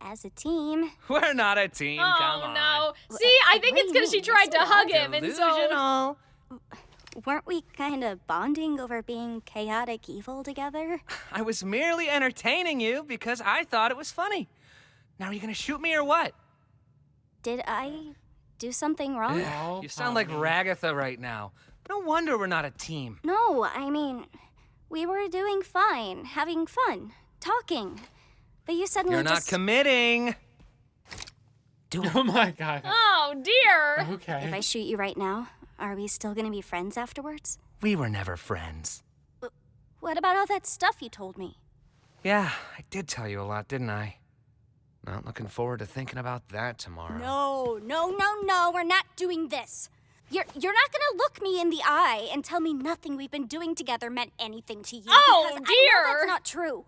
as a team. We're not a team. Come Oh on. no. See, I think What it's do you because she mean? tried to Yes, we hug are. him, and so. Delusional. Weren't we kind of bonding over being chaotic evil together? I was merely entertaining you because I thought it was funny. Now, are you gonna shoot me or what? Did I do something wrong? Oh, You sound like Pomni. Ragatha right now. No wonder we're not a team. No, I mean, we were doing fine, having fun, talking. But you suddenly You're not just... committing. Oh my god. Oh dear. Okay. If I shoot you right now, are we still gonna be friends afterwards? We were never friends. What about all that stuff you told me? Yeah, I did tell you a lot, didn't I? Not looking forward to thinking about that tomorrow. No, we're not doing this. You're not gonna look me in the eye and tell me nothing we've been doing together meant anything to you. Oh, because I know dear. that's not true.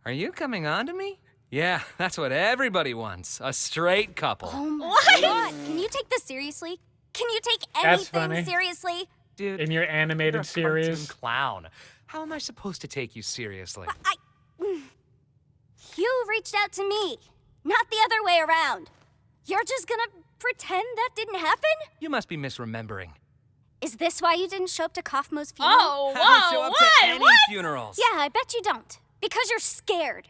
Are you coming on to me? Yeah, that's what everybody wants. A straight couple. Oh my What? god, can you take this seriously? Can you take That's funny. anything seriously? Dude, In your you're animated a cartoon series. clown. How am I supposed to take you seriously? You reached out to me, not the other way around. You're just gonna pretend that didn't happen? You must be misremembering. Is this why you didn't show up to Kaufmo's funeral? Oh, I don't show whoa, up to what? any What? funerals. Yeah, I bet you don't. Because you're scared.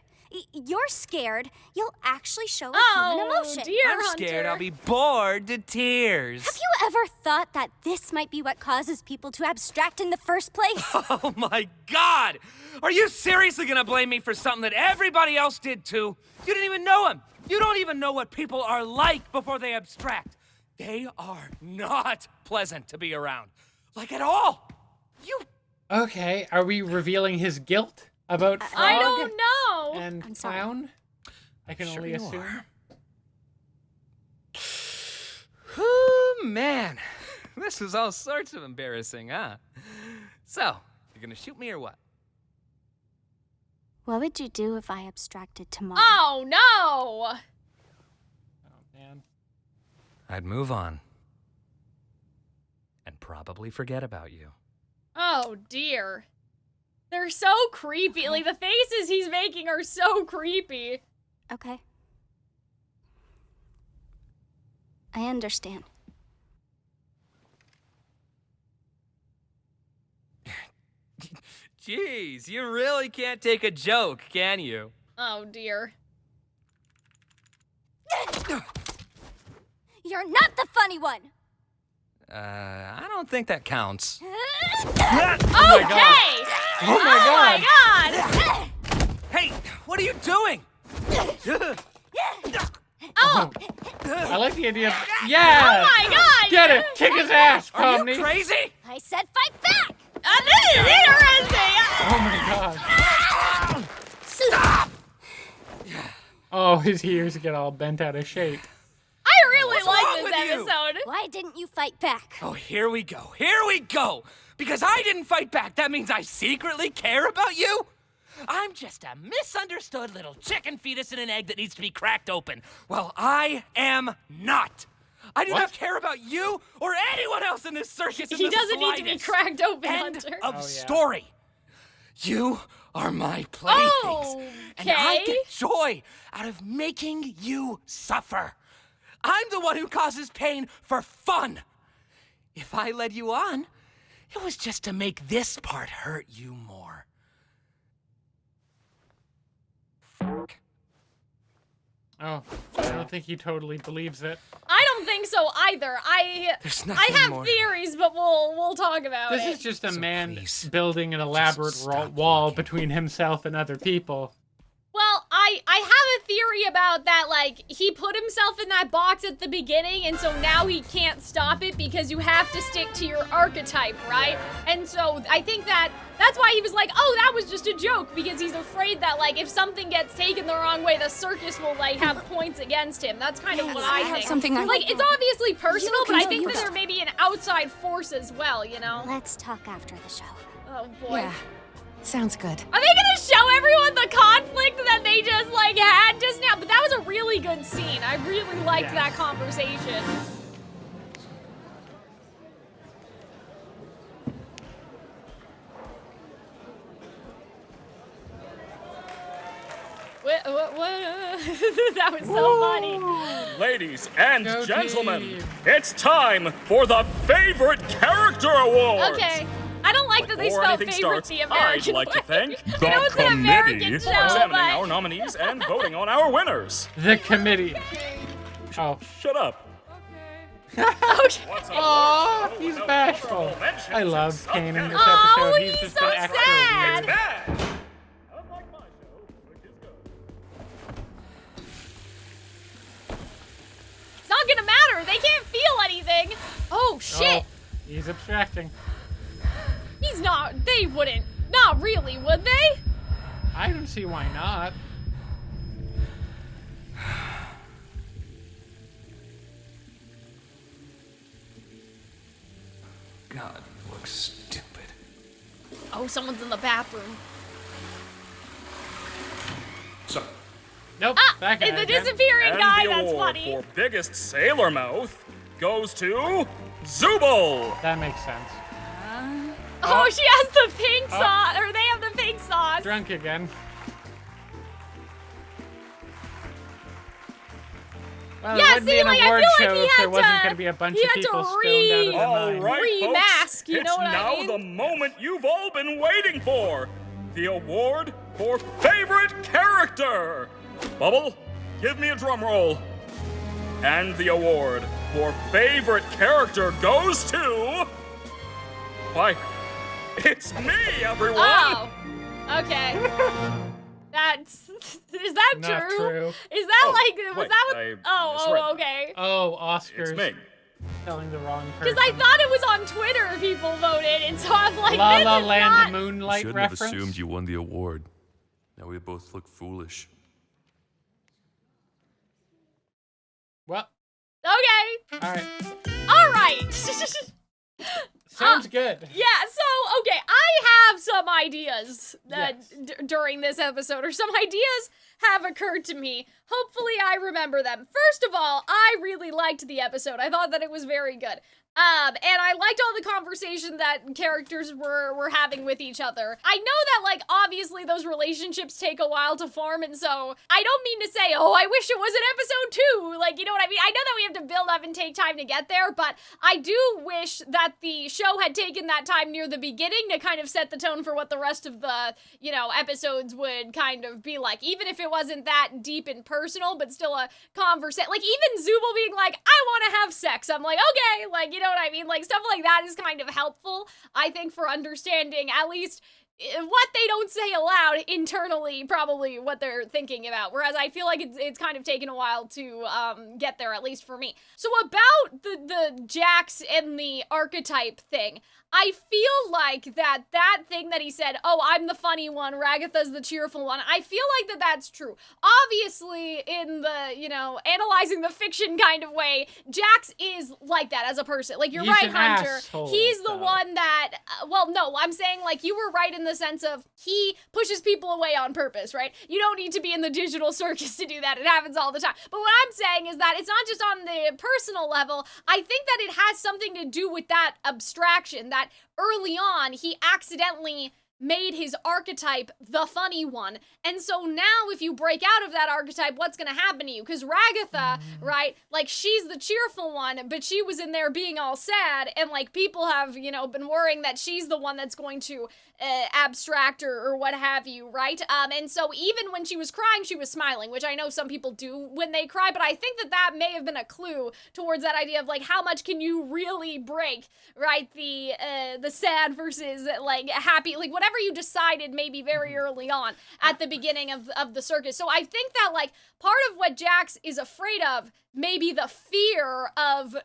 You're scared you'll actually show a human emotion. Dear I'm Hunter. scared I'll be bored to tears. Have you ever thought that this might be what causes people to abstract in the first place? Oh my God! Are you seriously gonna blame me for something that everybody else did too? You didn't even know him. You don't even know what people are like before they abstract. They are not pleasant to be around. Like at all. You... Okay, are we revealing his guilt about Frog I don't know. and I'm sorry. Clown? I can Sure only you assume. are. Oh, man. This was all sorts of embarrassing, huh? So, you're gonna shoot me or what? What would you do if I abstracted tomorrow? Oh, no. Oh, man. I'd move on. And probably forget about you. Oh, dear. They're so creepy. Like, the faces he's making are so creepy. Okay. I understand. Jeez, you really can't take a joke, can you? Oh, dear. You're not the funny one! I don't think that counts. Okay! Oh my God! Hey, what are you doing? Oh! I like the idea of... Yeah! Oh my God! Get it! Kick his ass, Are Pomni! you crazy? I said fight back! This is interesting! Oh my God. Stop! Oh, his ears get all bent out of shape. I really What's like wrong this with you? episode. Why didn't you fight back? Oh, here we go. Here we go. Because I didn't fight back, that means I secretly care about you? I'm just a misunderstood little chicken fetus in an egg that needs to be cracked open. Well, I am not. I do What? not care about you or anyone else in this circus in He the doesn't need to be slightest. cracked open, End Hunter. of Oh, yeah. story. You are my playthings, and I Okay. get joy out of making you suffer. I'm the one who causes pain for fun. If I led you on, it was just to make this part hurt you more. Oh, I don't think he totally believes it. I don't think so either. There's I nothing have more. theories, but we'll talk about This it. is just a So man please, building an elaborate stop wall looking. between himself and other people. Well, I have a theory about that, like, he put himself in that box at the beginning, and so now he can't stop it because you have to stick to your archetype, right? And so I think that's why he was like, oh, that was just a joke, because he's afraid that, like, if something gets taken the wrong way, the circus will, like, have points against him. That's kind of what I have think. something I- Like, it's obviously personal, but I think that confused. there may be an outside force as well, you know? Let's talk after the show. Oh, boy. Yeah, sounds good. Are they gonna show everyone the conflict that they just, like, had just now? But that was a really good scene. I really liked Yeah. that conversation. What? That was so funny. Ladies and Go gentlemen, team. it's time for the Favorite Character Awards! Okay. I don't like that they Before spell anything favorite starts, the American I'd like way. to thank I know it's the an American committee show, for examining but... our nominees and voting on our winners. The committee. Oh. Shut up. Okay. Aw, he's bashful. I love Caine in this episode. Oh, He's he's just so an extra sad. weird. Bad! Unlike my show, which is good. It's not gonna matter. They can't feel anything. Oh, shit. Oh, he's abstracting. He's not. They wouldn't. Not really, would they? I don't see why not. God, you look stupid. Oh, someone's in the bathroom. So, Nope. Ah, that guy it's the again. disappearing And guy. the That's award funny. for biggest sailor mouth goes to Zooble. That makes sense. Oh, she has the pink sauce, or they have the pink sauce. Drunk again. Well, Yeah, it wouldn't see, be an like, I award feel show like he if had there wasn't to- going to be a bunch he of had to people stoned out of their All mind. right, Remask, folks. you know It's what I now mean? the moment you've all been waiting for. The award for favorite character. Bubble, give me a drum roll. And the award for favorite character goes to... Why, it's me, everyone! Oh, okay. That's is that Not true. Is that Oh, like was wait, that what? I Oh, misread that. okay. Oh, Oscars. It's me. Telling the wrong person. Because I thought it was on Twitter people voted, and so I'm like, La this La is Land not... Moonlight Shouldn't reference. have assumed you won the award. Now we both look foolish. Well, Okay. all right. All right. Sounds good. Yeah, so, okay, I have some ideas Yes. during this episode, or some ideas have occurred to me. Hopefully I remember them. First of all, I really liked the episode. I thought that it was very good. And I liked all the conversation that characters were having with each other. I know that, like, obviously those relationships take a while to form, and so I don't mean to say, oh, I wish it was an episode 2. Like, you know what I mean? I know that we have to build up and take time to get there, but I do wish that the show had taken that time near the beginning to kind of set the tone for what the rest of the, you know, episodes would kind of be like, even if it wasn't that deep and personal, but still a conversation. Like, even Zooble being like, I want to have sex. I'm like, okay, like, you know what I mean? Like, stuff like that is kind of helpful, I think, for understanding at least what they don't say aloud internally, probably what they're thinking about. Whereas I feel like it's kind of taken a while to get there, at least for me. So about the Jax and the archetype thing, I feel like that thing that he said, oh, I'm the funny one, Ragatha's the cheerful one, I feel like that's true. Obviously, in the, you know, analyzing the fiction kind of way, Jax is like that as a person. Like, you're He's right, an Hunter. asshole, He's the though. one that, well, no, I'm saying, like, you were right in the sense of he pushes people away on purpose, right? You don't need to be in the digital circus to do that. It happens all the time. But what I'm saying is that it's not just on the personal level. I think that it has something to do with that abstraction, that early on, he accidentally made his archetype the funny one. And so now if you break out of that archetype, what's going to happen to you? Because Ragatha, right, like, she's the cheerful one, but she was in there being all sad, and, like, people have, you know, been worrying that she's the one that's going to abstract or what have you, right? And so even when she was crying, she was smiling, which I know some people do when they cry, but I think that may have been a clue towards that idea of, like, how much can you really break, right? The sad versus, like, happy, like, whatever you decided maybe very early on at the beginning of the circus. So I think that, like, part of what Jax is afraid of, maybe the fear of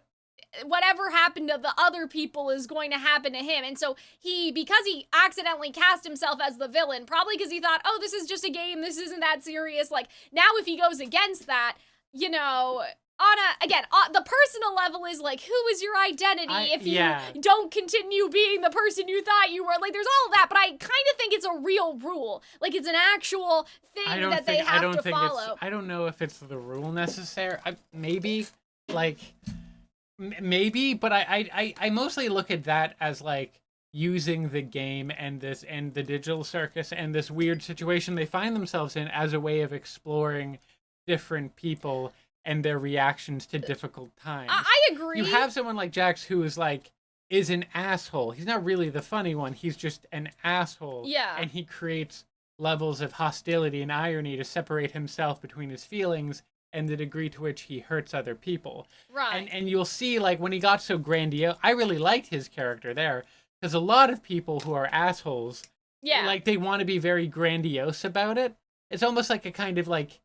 whatever happened to the other people is going to happen to him. And so because he accidentally cast himself as the villain, probably because he thought, oh, this is just a game, this isn't that serious. Like, now if he goes against that, you know, on the personal level is like, who is your identity if you don't continue being the person you thought you were? Like, there's all of that, but I kind of think it's a real rule. Like, it's an actual thing that they have to follow. I don't know if it's the rule necessary. Maybe, like... Maybe, but I mostly look at that as, like, using the game and the digital circus and this weird situation they find themselves in as a way of exploring different people and their reactions to difficult times. I agree. You have someone like Jax who is an asshole. He's not really the funny one. He's just an asshole. Yeah. And he creates levels of hostility and irony to separate himself between his feelings and the degree to which he hurts other people. Right. And you'll see, like, when he got so grandiose, I really liked his character there, because a lot of people who are assholes, like, they want to be very grandiose about it. It's almost like a kind of, like,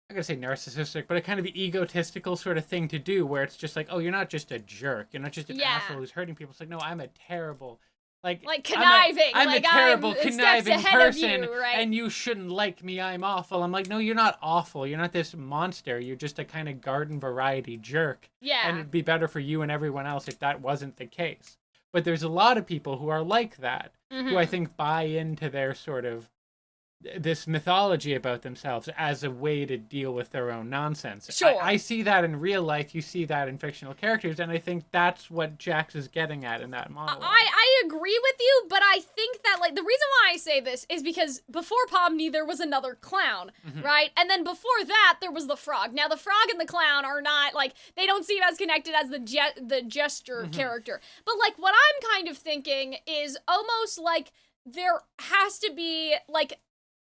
I'm going to say narcissistic, but a kind of egotistical sort of thing to do, where it's just like, oh, you're not just a jerk. You're not just an asshole who's hurting people. It's like, no, I'm a terrible... Like conniving. I'm a terrible, conniving person, right? and you shouldn't like me. I'm awful. I'm like, no, you're not awful. You're not this monster. You're just a kind of garden variety jerk. Yeah. And it'd be better for you and everyone else if that wasn't the case. But there's a lot of people who are like that, who I think buy into their sort of this mythology about themselves as a way to deal with their own nonsense. Sure. I see that in real life. You see that in fictional characters, and I think that's what Jax is getting at in that monologue. I agree with you, but I think that, like, the reason why I say this is because before Pomni, there was another clown, right? And then before that, there was the frog. Now, the frog and the clown are not, like, they don't seem as connected as the jester character. But, like, what I'm kind of thinking is almost like there has to be, like,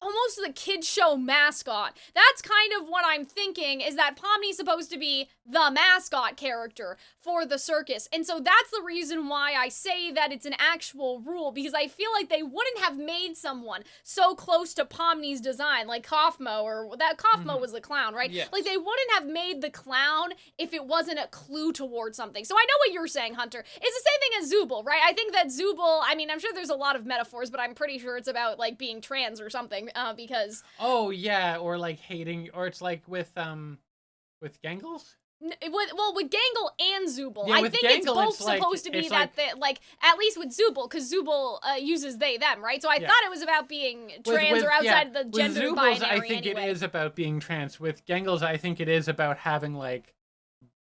almost the kids show mascot. That's kind of what I'm thinking, is that Pomni's supposed to be the mascot character for the circus. And so that's the reason why I say that it's an actual rule, because I feel like they wouldn't have made someone so close to Pomni's design, like Kaufmo, or that Kaufmo was the clown, right? Yes. Like, they wouldn't have made the clown if it wasn't a clue towards something. So I know what you're saying, Hunter. It's the same thing as Zooble, right? I think that Zooble, I mean, I'm sure there's a lot of metaphors, but I'm pretty sure it's about, like, being trans or something. Because yeah, or like hating, or it's like with Gangles. With Gangle and Zooble, Yeah, I with think Gangle, it's both it's like- supposed to be it's that, like, at least with Zooble, because Zooble uses they, them, right? So I thought it was about being trans or outside the gender with binary. Zooble's, I think anyway. it is about being trans. With Gangles, I think it is about having, like,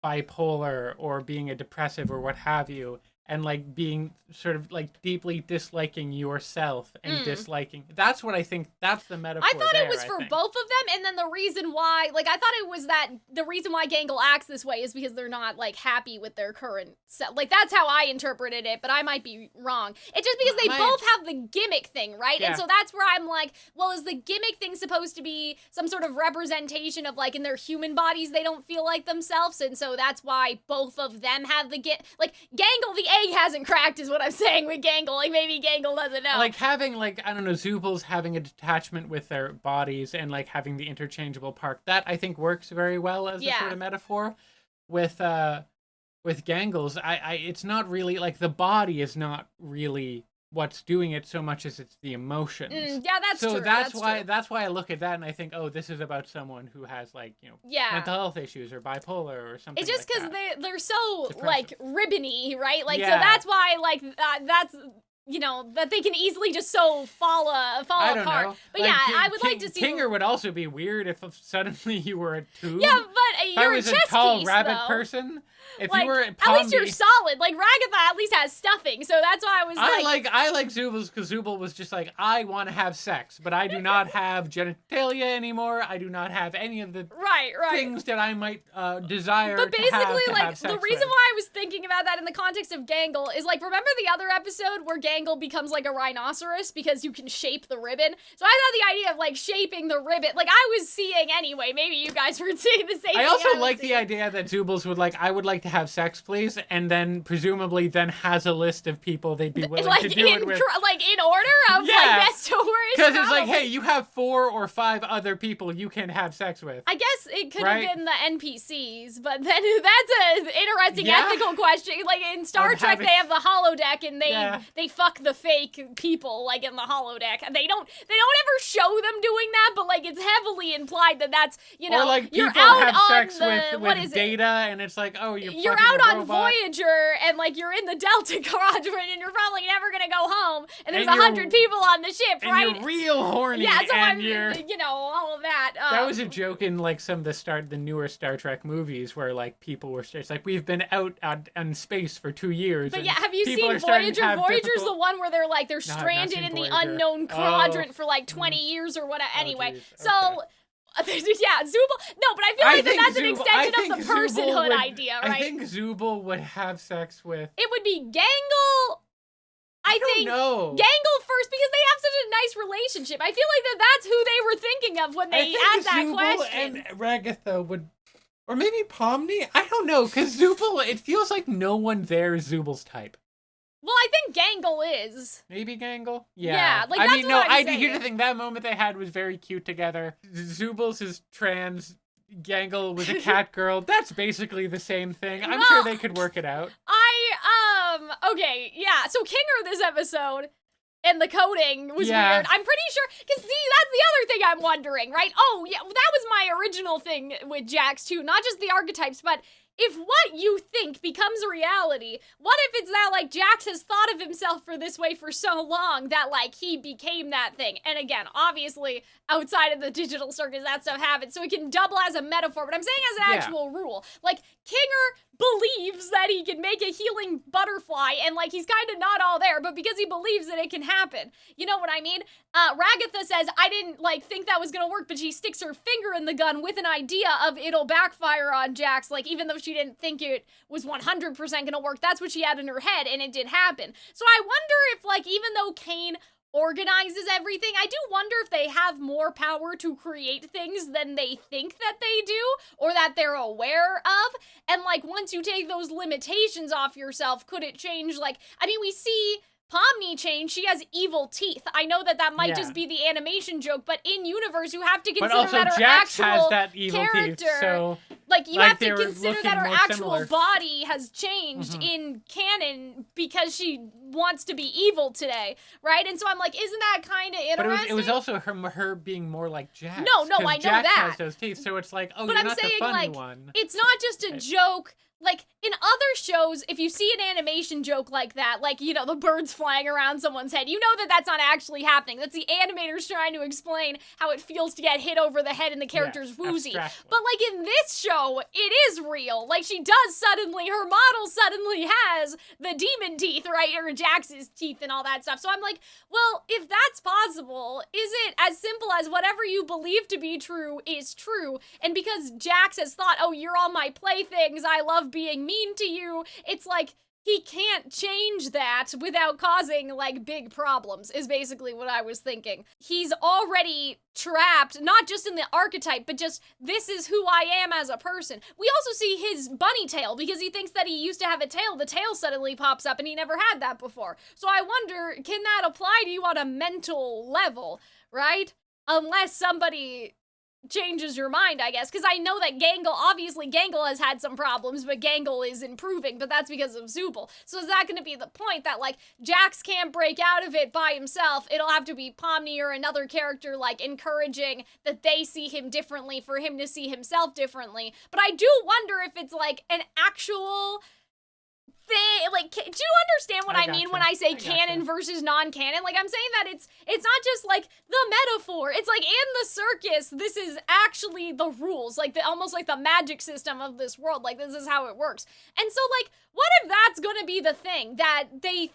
bipolar or being a depressive or what have you, and, like, being sort of, like, deeply disliking yourself and disliking. That's what I think, that's the metaphor. I thought there, it was for think. both of them, and then the reason why, like, I thought it was that the reason why Gangle acts this way is because they're not, like, happy with their current self. Like, that's how I interpreted it, but I might be wrong. It's just because they both have the gimmick thing, right? Yeah. And so that's where I'm like, well, is the gimmick thing supposed to be some sort of representation of, like, in their human bodies they don't feel like themselves, and so that's why both of them have the like, Gangle, the egg hasn't cracked is what I'm saying with Gangle. Like, maybe Gangle doesn't know. Like, having, like, I don't know, Zooble's having a detachment with their bodies and, like, having the interchangeable part, that I think works very well as a sort of metaphor. With Gangles, it's not really, like, the body is not really what's doing it so much as it's the emotions. Yeah, that's true. So that's why I look at that and I think, oh, this is about someone who has, like, you know, mental health issues or bipolar or something. It's just because like they're so depressive. Like ribbony, right? Like, so that's why, like, that's, you know, that they can easily just so fall apart. Know. But like, yeah, I would like to see Kinger would also be weird if suddenly you were a tube. Yeah, but if you're I was a chess tall piece, rabbit though. person. If like, you were at least you're solid. Like, Ragatha at least has stuffing, so that's why I was I like Zooble's, because Zooble was just like, I want to have sex, but I do not have genitalia anymore. I do not have any of the things that I might desire. But basically, to like, have sex the reason with. why I was thinking about that in the context of Gangle is, like, remember the other episode where Gangle becomes like a rhinoceros because you can shape the ribbon? So I thought the idea of, like, shaping the ribbon, like, I was seeing anyway. Maybe you guys were seeing the same thing. I also like the idea that Zooble's would like, I would like to have sex, please, and then presumably then has a list of people they'd be willing to do it with. Like, in order of, like, best to worst. Because it's like, hey, you have 4 or 5 other people you can have sex with. I guess it could have been the NPCs, but then that's an interesting ethical question. Like, in Star Trek, they have the holodeck, and they fuck the fake people, like, in the holodeck. They don't ever show them doing that, but, like, it's heavily implied that that's, you know, or like you're people out have on sex the, with Data, and it's like, oh, you're fucking out a on robot. Voyager, and, like, you're in the Delta Quadrant, and you're probably never gonna go home, and there's And 100 people on the ship, and right? you're real horny, yeah, so and you're, you know, all of that. That was a joke in, like, some of the newer Star Trek movies where, like, people were it's like, we've been out on space for 2 years. But and yeah, have you people seen are starting to Voyager? have Voyager's difficult- the one where they're, like, they're No, I've not stranded seen in the Voyager. unknown quadrant for, like, 20 years or whatever. Anyway, geez. so... yeah, Zooble. No, but I feel like that's an extension of the personhood idea, right? I think Zooble would have sex with... It would be Gangle... I think know. Gangle first, because they have such a nice relationship. I feel like that's who they were thinking of when they asked that Zooble question. and Ragatha would... Or maybe Pomni? I don't know, because Zooble, it feels like no one there is Zooble's type. Well, I think Gangle is. Maybe Gangle? Yeah. Yeah, like, I that's mean, what no, I'm saying. here's the thing, that moment they had was very cute together. Zooble's is trans, Gangle was a cat girl. That's basically the same thing. I'm sure they could work it out. Okay, yeah, so Kinger this episode, and the coding was weird. I'm pretty sure, because see, that's the other thing I'm wondering, right? Oh, yeah, that was my original thing with Jax, too. Not just the archetypes, but if what you think becomes a reality, what if it's that, like, Jax has thought of himself for this way for so long that, like, he became that thing? And again, obviously, outside of the digital circus, that stuff happens, so it can double as a metaphor, but I'm saying as an actual rule. Like, Kinger believes that he can make a healing butterfly, and, like, he's kind of not all there, but because he believes that it can happen. You know what I mean? Ragatha says, I didn't, like, think that was gonna work, but she sticks her finger in the gun with an idea of it'll backfire on Jax, like, even though she didn't think it was 100% gonna work, that's what she had in her head, and it did happen. So I wonder if, like, even though Caine organizes everything, I do wonder if they have more power to create things than they think that they do, or that they're aware of, and, like, once you take those limitations off yourself, could it change, like, I mean, we see Pomni change, she has evil teeth. I know that that might just be the animation joke, but in universe, you have to consider that her Jax actual has that evil character. Teeth, so like, you have to consider that her actual similar. body has changed in canon because she wants to be evil today, right? And so I'm like, isn't that kind of interesting? But it was also her being more like Jax. No, I know Jax that. has those teeth, so it's like, oh, but you're I'm not saying, the funny like, one. it's not just a joke. Like, in other shows, if you see an animation joke like that, like, you know, the birds flying around someone's head, you know that that's not actually happening. That's the animators trying to explain how it feels to get hit over the head and the character's woozy. Abstractly. But, like, in this show, it is real. Like, she does suddenly, her model suddenly has the demon teeth, right? Or Jax's teeth and all that stuff. So I'm like, well, if that's possible, is it as simple as whatever you believe to be true is true? And because Jax has thought, oh, you're all my playthings, I love being mean to you, it's like he can't change that without causing, like, big problems, is basically what I was thinking. He's already trapped, not just in the archetype, but just, this is who I am as a person. We also see his bunny tail, because he thinks that he used to have a tail. The tail suddenly pops up, and he never had that before. So I wonder, can that apply to you on a mental level, right? Unless somebody changes your mind, I guess, because I know that Gangle has had some problems, but Gangle is improving, but that's because of Zooble. So is that going to be the point, that, like, Jax can't break out of it by himself? It'll have to be Pomni or another character, like, encouraging that they see him differently for him to see himself differently. But I do wonder if it's, like, an actual thing, like, do you understand what I mean when I say canon versus non-canon? Like, I'm saying that it's not just, like, the metaphor. It's like, in the circus, this is actually the rules, like, almost like the magic system of this world. Like, this is how it works. And so, like, what if that's gonna be the thing, that they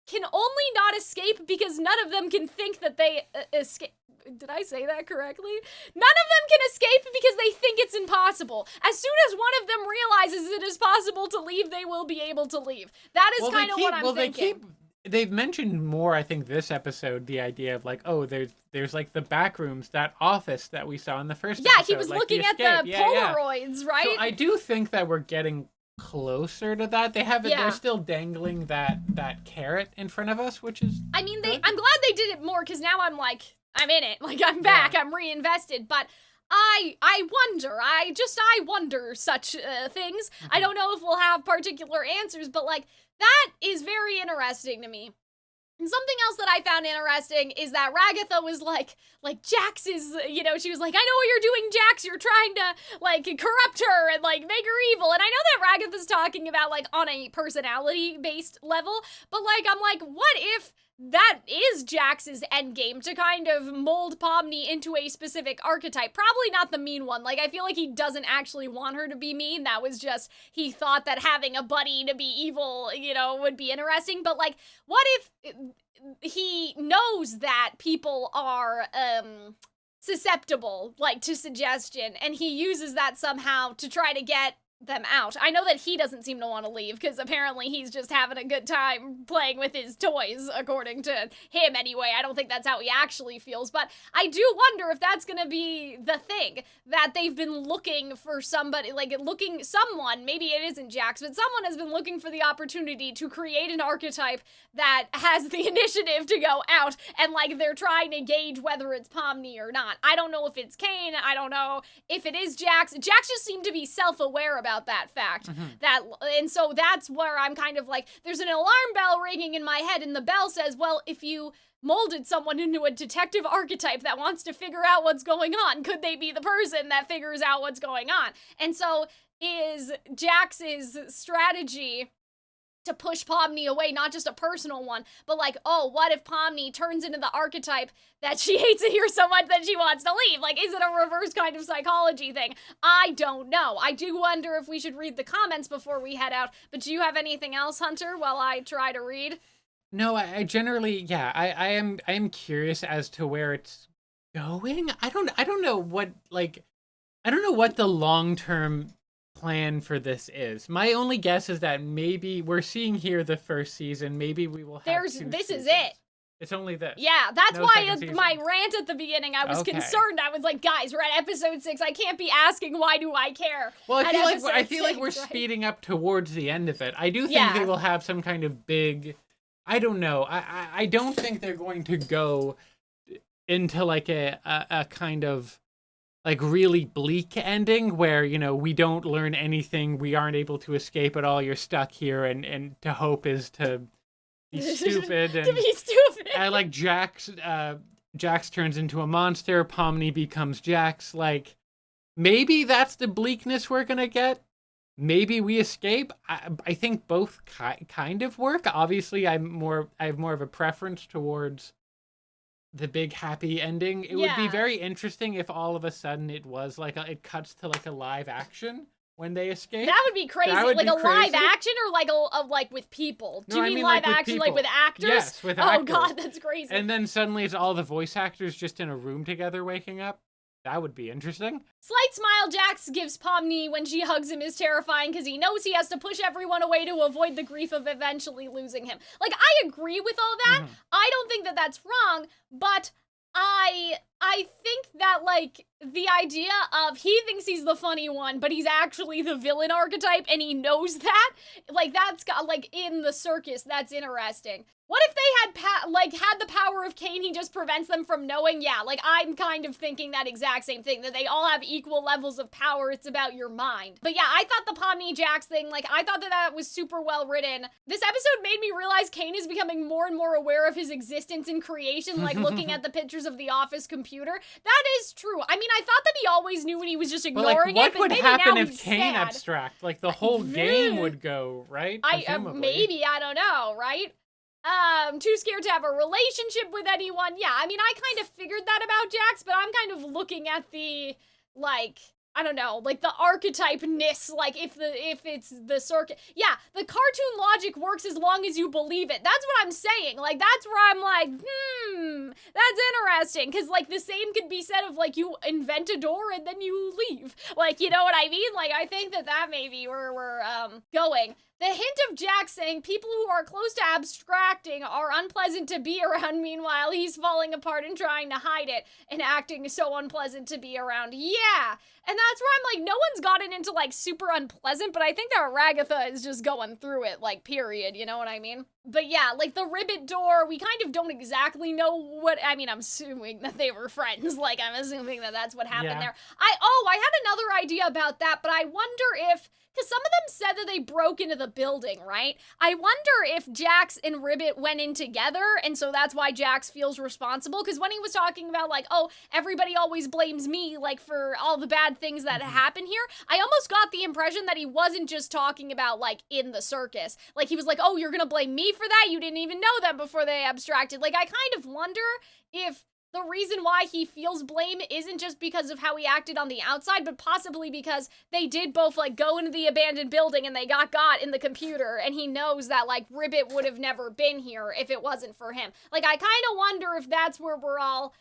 can only not escape because none of them can think that they escape? Did I say that correctly? None of them can escape because they think it's impossible. As soon as one of them realizes it is possible to leave, they will be able to leave. That is kind of what I'm thinking. They've mentioned more, I think, this episode, the idea of, like, oh, there's like the back rooms, that office that we saw in the first episode. Yeah, he was, like, looking at the Polaroids, right? So I do think that we're getting closer to that. They haven't. They're still dangling that carrot in front of us, which is. I mean, I'm glad they did it more, because now I'm like, I'm in it. Like, I'm back. I'm reinvested. But I wonder such things. I don't know if we'll have particular answers, but, like, that is very interesting to me. And something else that I found interesting is that Ragatha was like Jax is, you know, she was like, I know what you're doing, Jax. You're trying to, like, corrupt her and, like, make her evil. And I know that Ragatha's talking about, like, on a personality-based level, but, like, I'm like, what if that is Jax's endgame, to kind of mold Pomni into a specific archetype? Probably not the mean one. Like, I feel like he doesn't actually want her to be mean. That was just, he thought that having a buddy to be evil, you know, would be interesting. But, like, what if he knows that people are, susceptible, like, to suggestion, and he uses that somehow to try to get them out? I know that he doesn't seem to want to leave, because apparently he's just having a good time playing with his toys, according to him anyway. I don't think that's how he actually feels, but I do wonder if that's gonna be the thing, that they've been looking for somebody, like, someone, maybe it isn't Jax, but someone has been looking for the opportunity to create an archetype that has the initiative to go out, and, like, they're trying to gauge whether it's Pomni or not. I don't know if it's Caine, I don't know if it is Jax. Jax just seemed to be self-aware about that fact. And so that's where I'm kind of like, there's an alarm bell ringing in my head, and the bell says, well, if you molded someone into a detective archetype that wants to figure out what's going on, could they be the person that figures out what's going on? And so is Jax's strategy to push Pomni away, not just a personal one, but like, oh, what if Pomni turns into the archetype that she hates it here so much that she wants to leave? Like, is it a reverse kind of psychology thing? I don't know. I do wonder if we should read the comments before we head out, but do you have anything else, Hunter, while I try to read? No, I generally, yeah, I am curious as to where it's going. I don't know what, like, I don't know what the long-term plan for this is. My only guess is that maybe we're seeing here the first season. Maybe we will have this is it. It's only this. Yeah, that's No why second season. my rant at the beginning, I was Okay. concerned. I was like, guys, we're at episode 6. I can't be asking why do I care. Well, I feel like At we're episode 6, right? speeding up towards the end of it. I do think Yeah. they will have some kind of big, I don't know. I don't think they're going to go into like a kind of like really bleak ending where, you know, we don't learn anything, we aren't able to escape at all, you're stuck here, and to hope is to be stupid. And to be stupid. I like Jax turns into a monster, Pomni becomes Jax. Like, maybe that's the bleakness we're gonna get. Maybe we escape. I think both kind of work. Obviously, I have more of a preference towards the big happy ending. It would be Yeah. very interesting if all of a sudden it was like it cuts to like a live action when they escape. That would be crazy. That would like be a live crazy. action or like like with people? Do No, you I mean mean, live like, with action like people. with actors? Yes, with Oh actors. god, that's crazy. And then suddenly it's all the voice actors just in a room together waking up. That would be interesting. Slight smile Jax gives Pomni when she hugs him is terrifying because he knows he has to push everyone away to avoid the grief of eventually losing him. Like, I agree with all that. I don't think that that's wrong, but I think that, like, the idea of he thinks he's the funny one, but he's actually the villain archetype, and he knows that, like, that's got, like, in the circus, that's interesting. What if they had the power of Caine, he just prevents them from knowing? Yeah, like, I'm kind of thinking that exact same thing, that they all have equal levels of power, it's about your mind. But yeah, I thought the Pomni Jax thing, like, I thought that was super well written. This episode made me realize Caine is becoming more and more aware of his existence in creation, like looking at the pictures of the office computer. That is true. I mean, I thought that he always knew when he was just But ignoring like, it, but what would maybe happen now if he's Caine sad. abstract? Like, the whole game would go, right? Presumably. Maybe, I don't know, right? Too scared to have a relationship with anyone. Yeah, I mean, I kind of figured that about Jax, but I'm kind of looking at the, like, I don't know, like the archetype-ness, like if it's the circuit. Yeah, the cartoon logic works as long as you believe it. That's what I'm saying. Like, that's where I'm like, that's interesting. Because, like, the same could be said of, like, you invent a door and then you leave. Like, you know what I mean? Like, I think that may be where we're, going. The hint of Jax saying people who are close to abstracting are unpleasant to be around, meanwhile he's falling apart and trying to hide it and acting so unpleasant to be around. Yeah, and that's where I'm like, no one's gotten into, like, super unpleasant, but I think that Ragatha is just going through it, like, period, you know what I mean? But yeah, like, the ribbit door, we kind of don't exactly know what, I mean, I'm assuming that they were friends, like, I'm assuming that that's what happened there. I had another idea about that, but I wonder if, because some of them said that they broke into the building, right? I wonder if Jax and Ribbit went in together, and so that's why Jax feels responsible, because when he was talking about, like, oh, everybody always blames me, like, for all the bad things that happen here, I almost got the impression that he wasn't just talking about, like, in the circus. Like, he was like, oh, you're gonna blame me for that? You didn't even know them before they abstracted. Like, I kind of wonder if the reason why he feels blame isn't just because of how he acted on the outside, but possibly because they did both, like, go into the abandoned building and they got in the computer, and he knows that, like, Ribbit would have never been here if it wasn't for him. Like, I kind of wonder if that's where we're all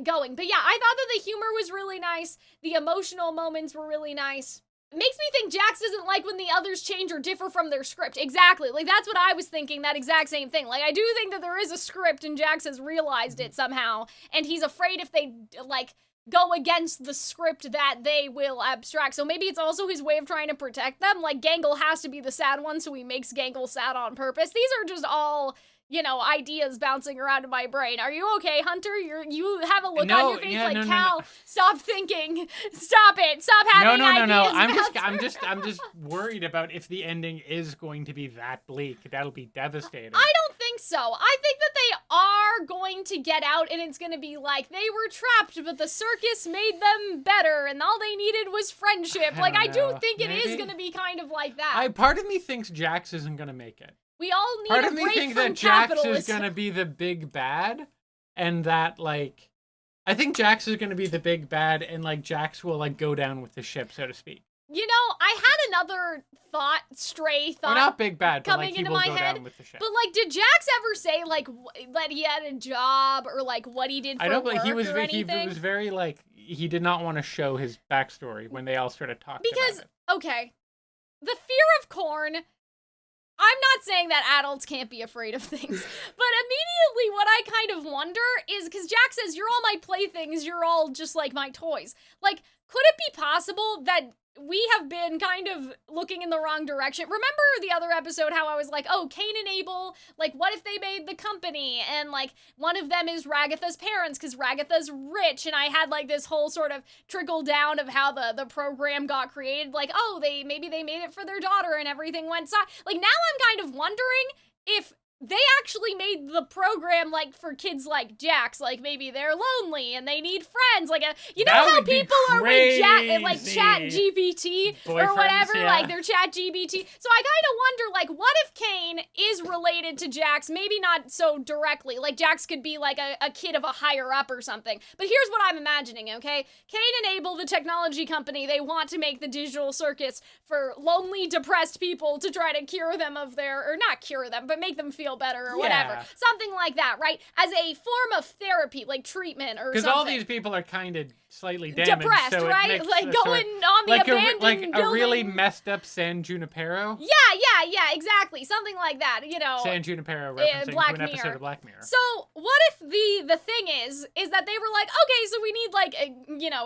going. But yeah, I thought that the humor was really nice. The emotional moments were really nice. It makes me think Jax doesn't like when the others change or differ from their script. Exactly. Like, that's what I was thinking, that exact same thing. Like, I do think that there is a script and Jax has realized it somehow, and he's afraid if they, like, go against the script that they will abstract. So maybe it's also his way of trying to protect them. Like, Gangle has to be the sad one, so he makes Gangle sad on purpose. These are just all, you know, ideas bouncing around in my brain. Are you okay, Hunter? You have a look on your face like, Cal, stop thinking. Stop it. Stop having ideas. No. I'm just worried about if the ending is going to be that bleak. That'll be devastating. I don't think so. I think that they are going going to get out and it's going to be like, they were trapped, but the circus made them better and all they needed was friendship. Like, I do think it is going to be kind of like that. Part of me thinks Jax isn't going to make it. We all need Part a of me break thinks from that Jax capitalism. is going to be the big bad, and that, like, I think Jax is going to be the big bad, and, like, Jax will, like, go down with the ship, so to speak. You know, I had another stray thought. Or not big bad, but, coming like, he into will my go head. down with the ship. But, like, did Jax ever say, like, that he had a job or, like, what he did for work he was or anything? He was very, like, he did not want to show his backstory when they all sort of talked because, about it. okay, the fear of corn, I'm not saying that adults can't be afraid of things, but immediately what I kind of wonder is, because Jax says, you're all my playthings, you're all just like my toys. Like, could it be possible that we have been kind of looking in the wrong direction? Remember the other episode how I was like, oh, Caine and Abel, like, what if they made the company? And, like, one of them is Ragatha's parents, because Ragatha's rich, and I had, like, this whole sort of trickle down of how the program got created. Like, oh, maybe they made it for their daughter and everything went south. Like, now I'm kind of wondering if they actually made the program, like, for kids like Jax. Like, maybe they're lonely and they need friends. Like, you know how people are with Chat GPT or whatever? Yeah. Like, they're Chat GPT. So I kind of wonder, like, what if Caine is related to Jax? Maybe not so directly. Like, Jax could be, like, a kid of a higher up or something. But here's what I'm imagining, okay? Caine and Abel, the technology company, they want to make the digital circus for lonely, depressed people to try to cure them of their, or not cure them, but make them feel better or whatever. Something like that, right? As a form of therapy, like treatment or something. Because all these people are kind of slightly damaged. Depressed, so right? Makes like going on the abandoned building. a really messed up San Junipero? Yeah, exactly. Something like that, you know. San Junipero referencing Black to an episode Mirror. of Black Mirror. So what if the thing is that they were like, okay, so we need like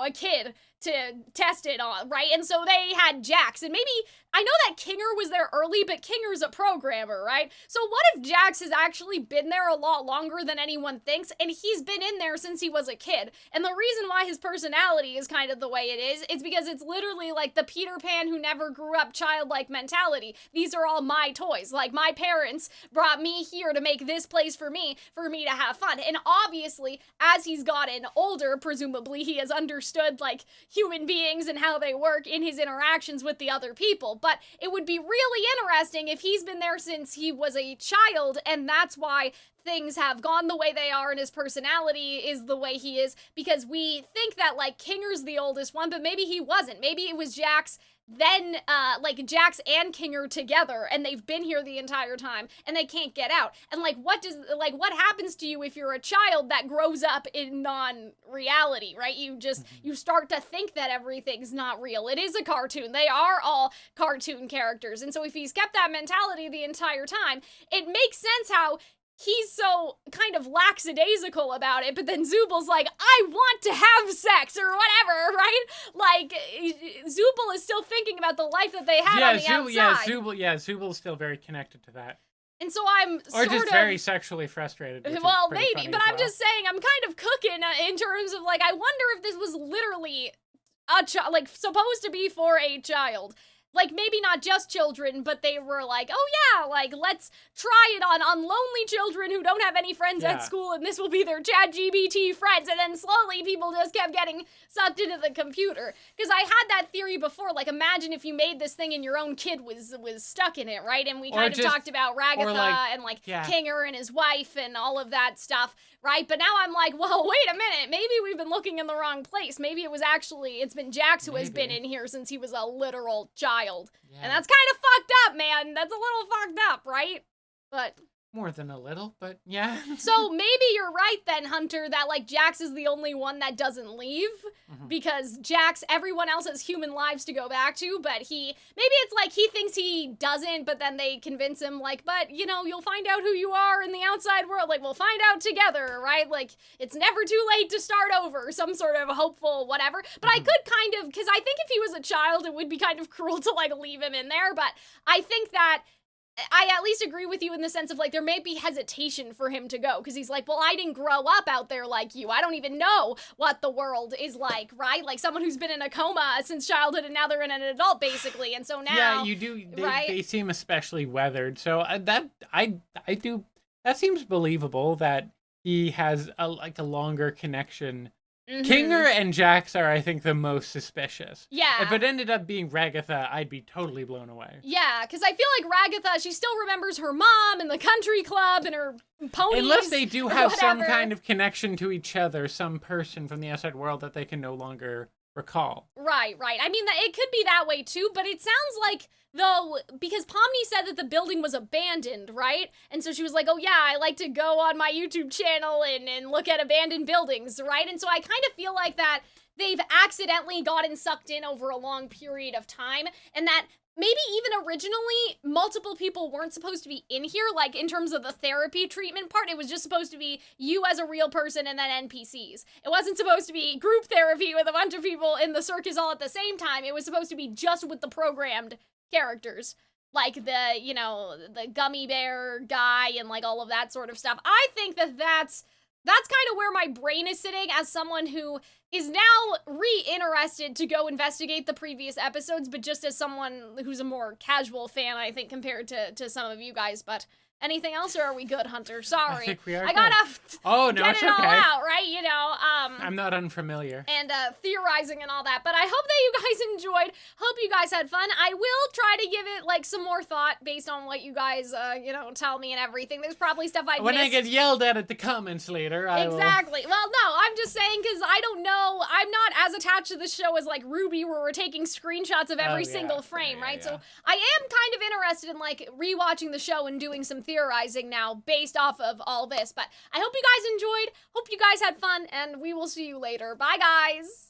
a kid to test it on, right? And so they had Jax, and maybe, I know that Kinger was there early, but Kinger's a programmer, right? So what if Jax has actually been there a lot longer than anyone thinks, and he's been in there since he was a kid? And the reason why his personality is kind of the way it is because it's literally like the Peter Pan who never grew up childlike mentality. These are all my toys. Like, my parents brought me here to make this place for me to have fun. And obviously, as he's gotten older, presumably he has understood, like, human beings and how they work in his interactions with the other people. But it would be really interesting if he's been there since he was a child, and that's why things have gone the way they are and his personality is the way he is, because we think that, like, Kinger's the oldest one, but maybe he wasn't. Maybe it was Jax, then, like, Jax and Kinger together, and they've been here the entire time, and they can't get out. And, like, what happens to you if you're a child that grows up in non-reality, right? You start to think that everything's not real. It is a cartoon. They are all cartoon characters. And so if he's kept that mentality the entire time, it makes sense how he's so kind of lackadaisical about it, but then Zooble's like, I want to have sex or whatever, right? Like, Zooble is still thinking about the life that they had on the outside. Zooble's still very connected to that. And so I'm Or just very sexually frustrated. Well, maybe, but I'm just saying, I'm kind of cooking in terms of, like, I wonder if this was literally a child, like, supposed to be for a child. Like, maybe not just children, but they were like, oh yeah, like, let's try it on lonely children who don't have any friends at school, and this will be their ChatGPT friends, and then slowly people just kept getting sucked into the computer. Because I had that theory before, like, imagine if you made this thing and your own kid was stuck in it, right? And we kind of talked about Ragatha and, like, Kinger and his wife and all of that stuff, right? But now I'm like, well, wait a minute, maybe we've been looking in the wrong place. Maybe it's been Jax who has been in here since he was a literal child. Yeah. And that's kind of fucked up, man. That's a little fucked up, right? But more than a little, but yeah. So maybe you're right then, Hunter, that, like, Jax is the only one that doesn't leave, because Jax, everyone else has human lives to go back to, but maybe it's like he thinks he doesn't, but then they convince him, like, but, you know, you'll find out who you are in the outside world, like, we'll find out together, right? Like, it's never too late to start over, some sort of hopeful whatever. But I could kind of, because I think if he was a child, it would be kind of cruel to, like, leave him in there, but I think that I at least agree with you in the sense of, like, there may be hesitation for him to go, because he's like, well, I didn't grow up out there like you. I don't even know what the world is like, right? Like, someone who's been in a coma since childhood and now they're an adult, basically, and so now... Yeah, you do, they seem especially weathered, so that seems believable that he has a longer connection. Kinger and Jax are, I think, the most suspicious. Yeah. If it ended up being Ragatha, I'd be totally blown away. Yeah, because I feel like Ragatha, she still remembers her mom and the country club and her ponies. Unless they do have some whatever. kind of connection to each other, some person from the outside world that they can no longer recall. Right. I mean, it could be that way too, but it sounds like, though, because Pomni said that the building was abandoned, right? And so she was like, oh yeah, I like to go on my YouTube channel and look at abandoned buildings, right? And so I kind of feel like that they've accidentally gotten sucked in over a long period of time, and that maybe even originally multiple people weren't supposed to be in here, like in terms of the therapy treatment part. It was just supposed to be you as a real person and then NPCs. It wasn't supposed to be group therapy with a bunch of people in the circus all at the same time. It was supposed to be just with the programmed characters, like the gummy bear guy and like all of that sort of stuff. I think that's kind of where my brain is sitting as someone who is now re-interested to go investigate the previous episodes, but just as someone who's a more casual fan, I think, compared to some of you guys. But anything else, or are we good, Hunter? Sorry. I think we are I gotta get it's it all okay. out, right? I'm not unfamiliar. And theorizing and all that. But I hope that you guys enjoyed. Hope you guys had fun. I will try to give it like some more thought based on what you guys tell me and everything. There's probably stuff I When missed. I get yelled at the comments later, I will... Exactly. Well, no, I'm just saying because I don't know. I'm not as attached to the show as like Ruby, where we're taking screenshots of every single frame, right? So I am kind of interested in like rewatching the show and doing some theorizing now based off of all this. But I hope you guys enjoyed. Hope you guys had fun, and we will see you later. Bye, guys.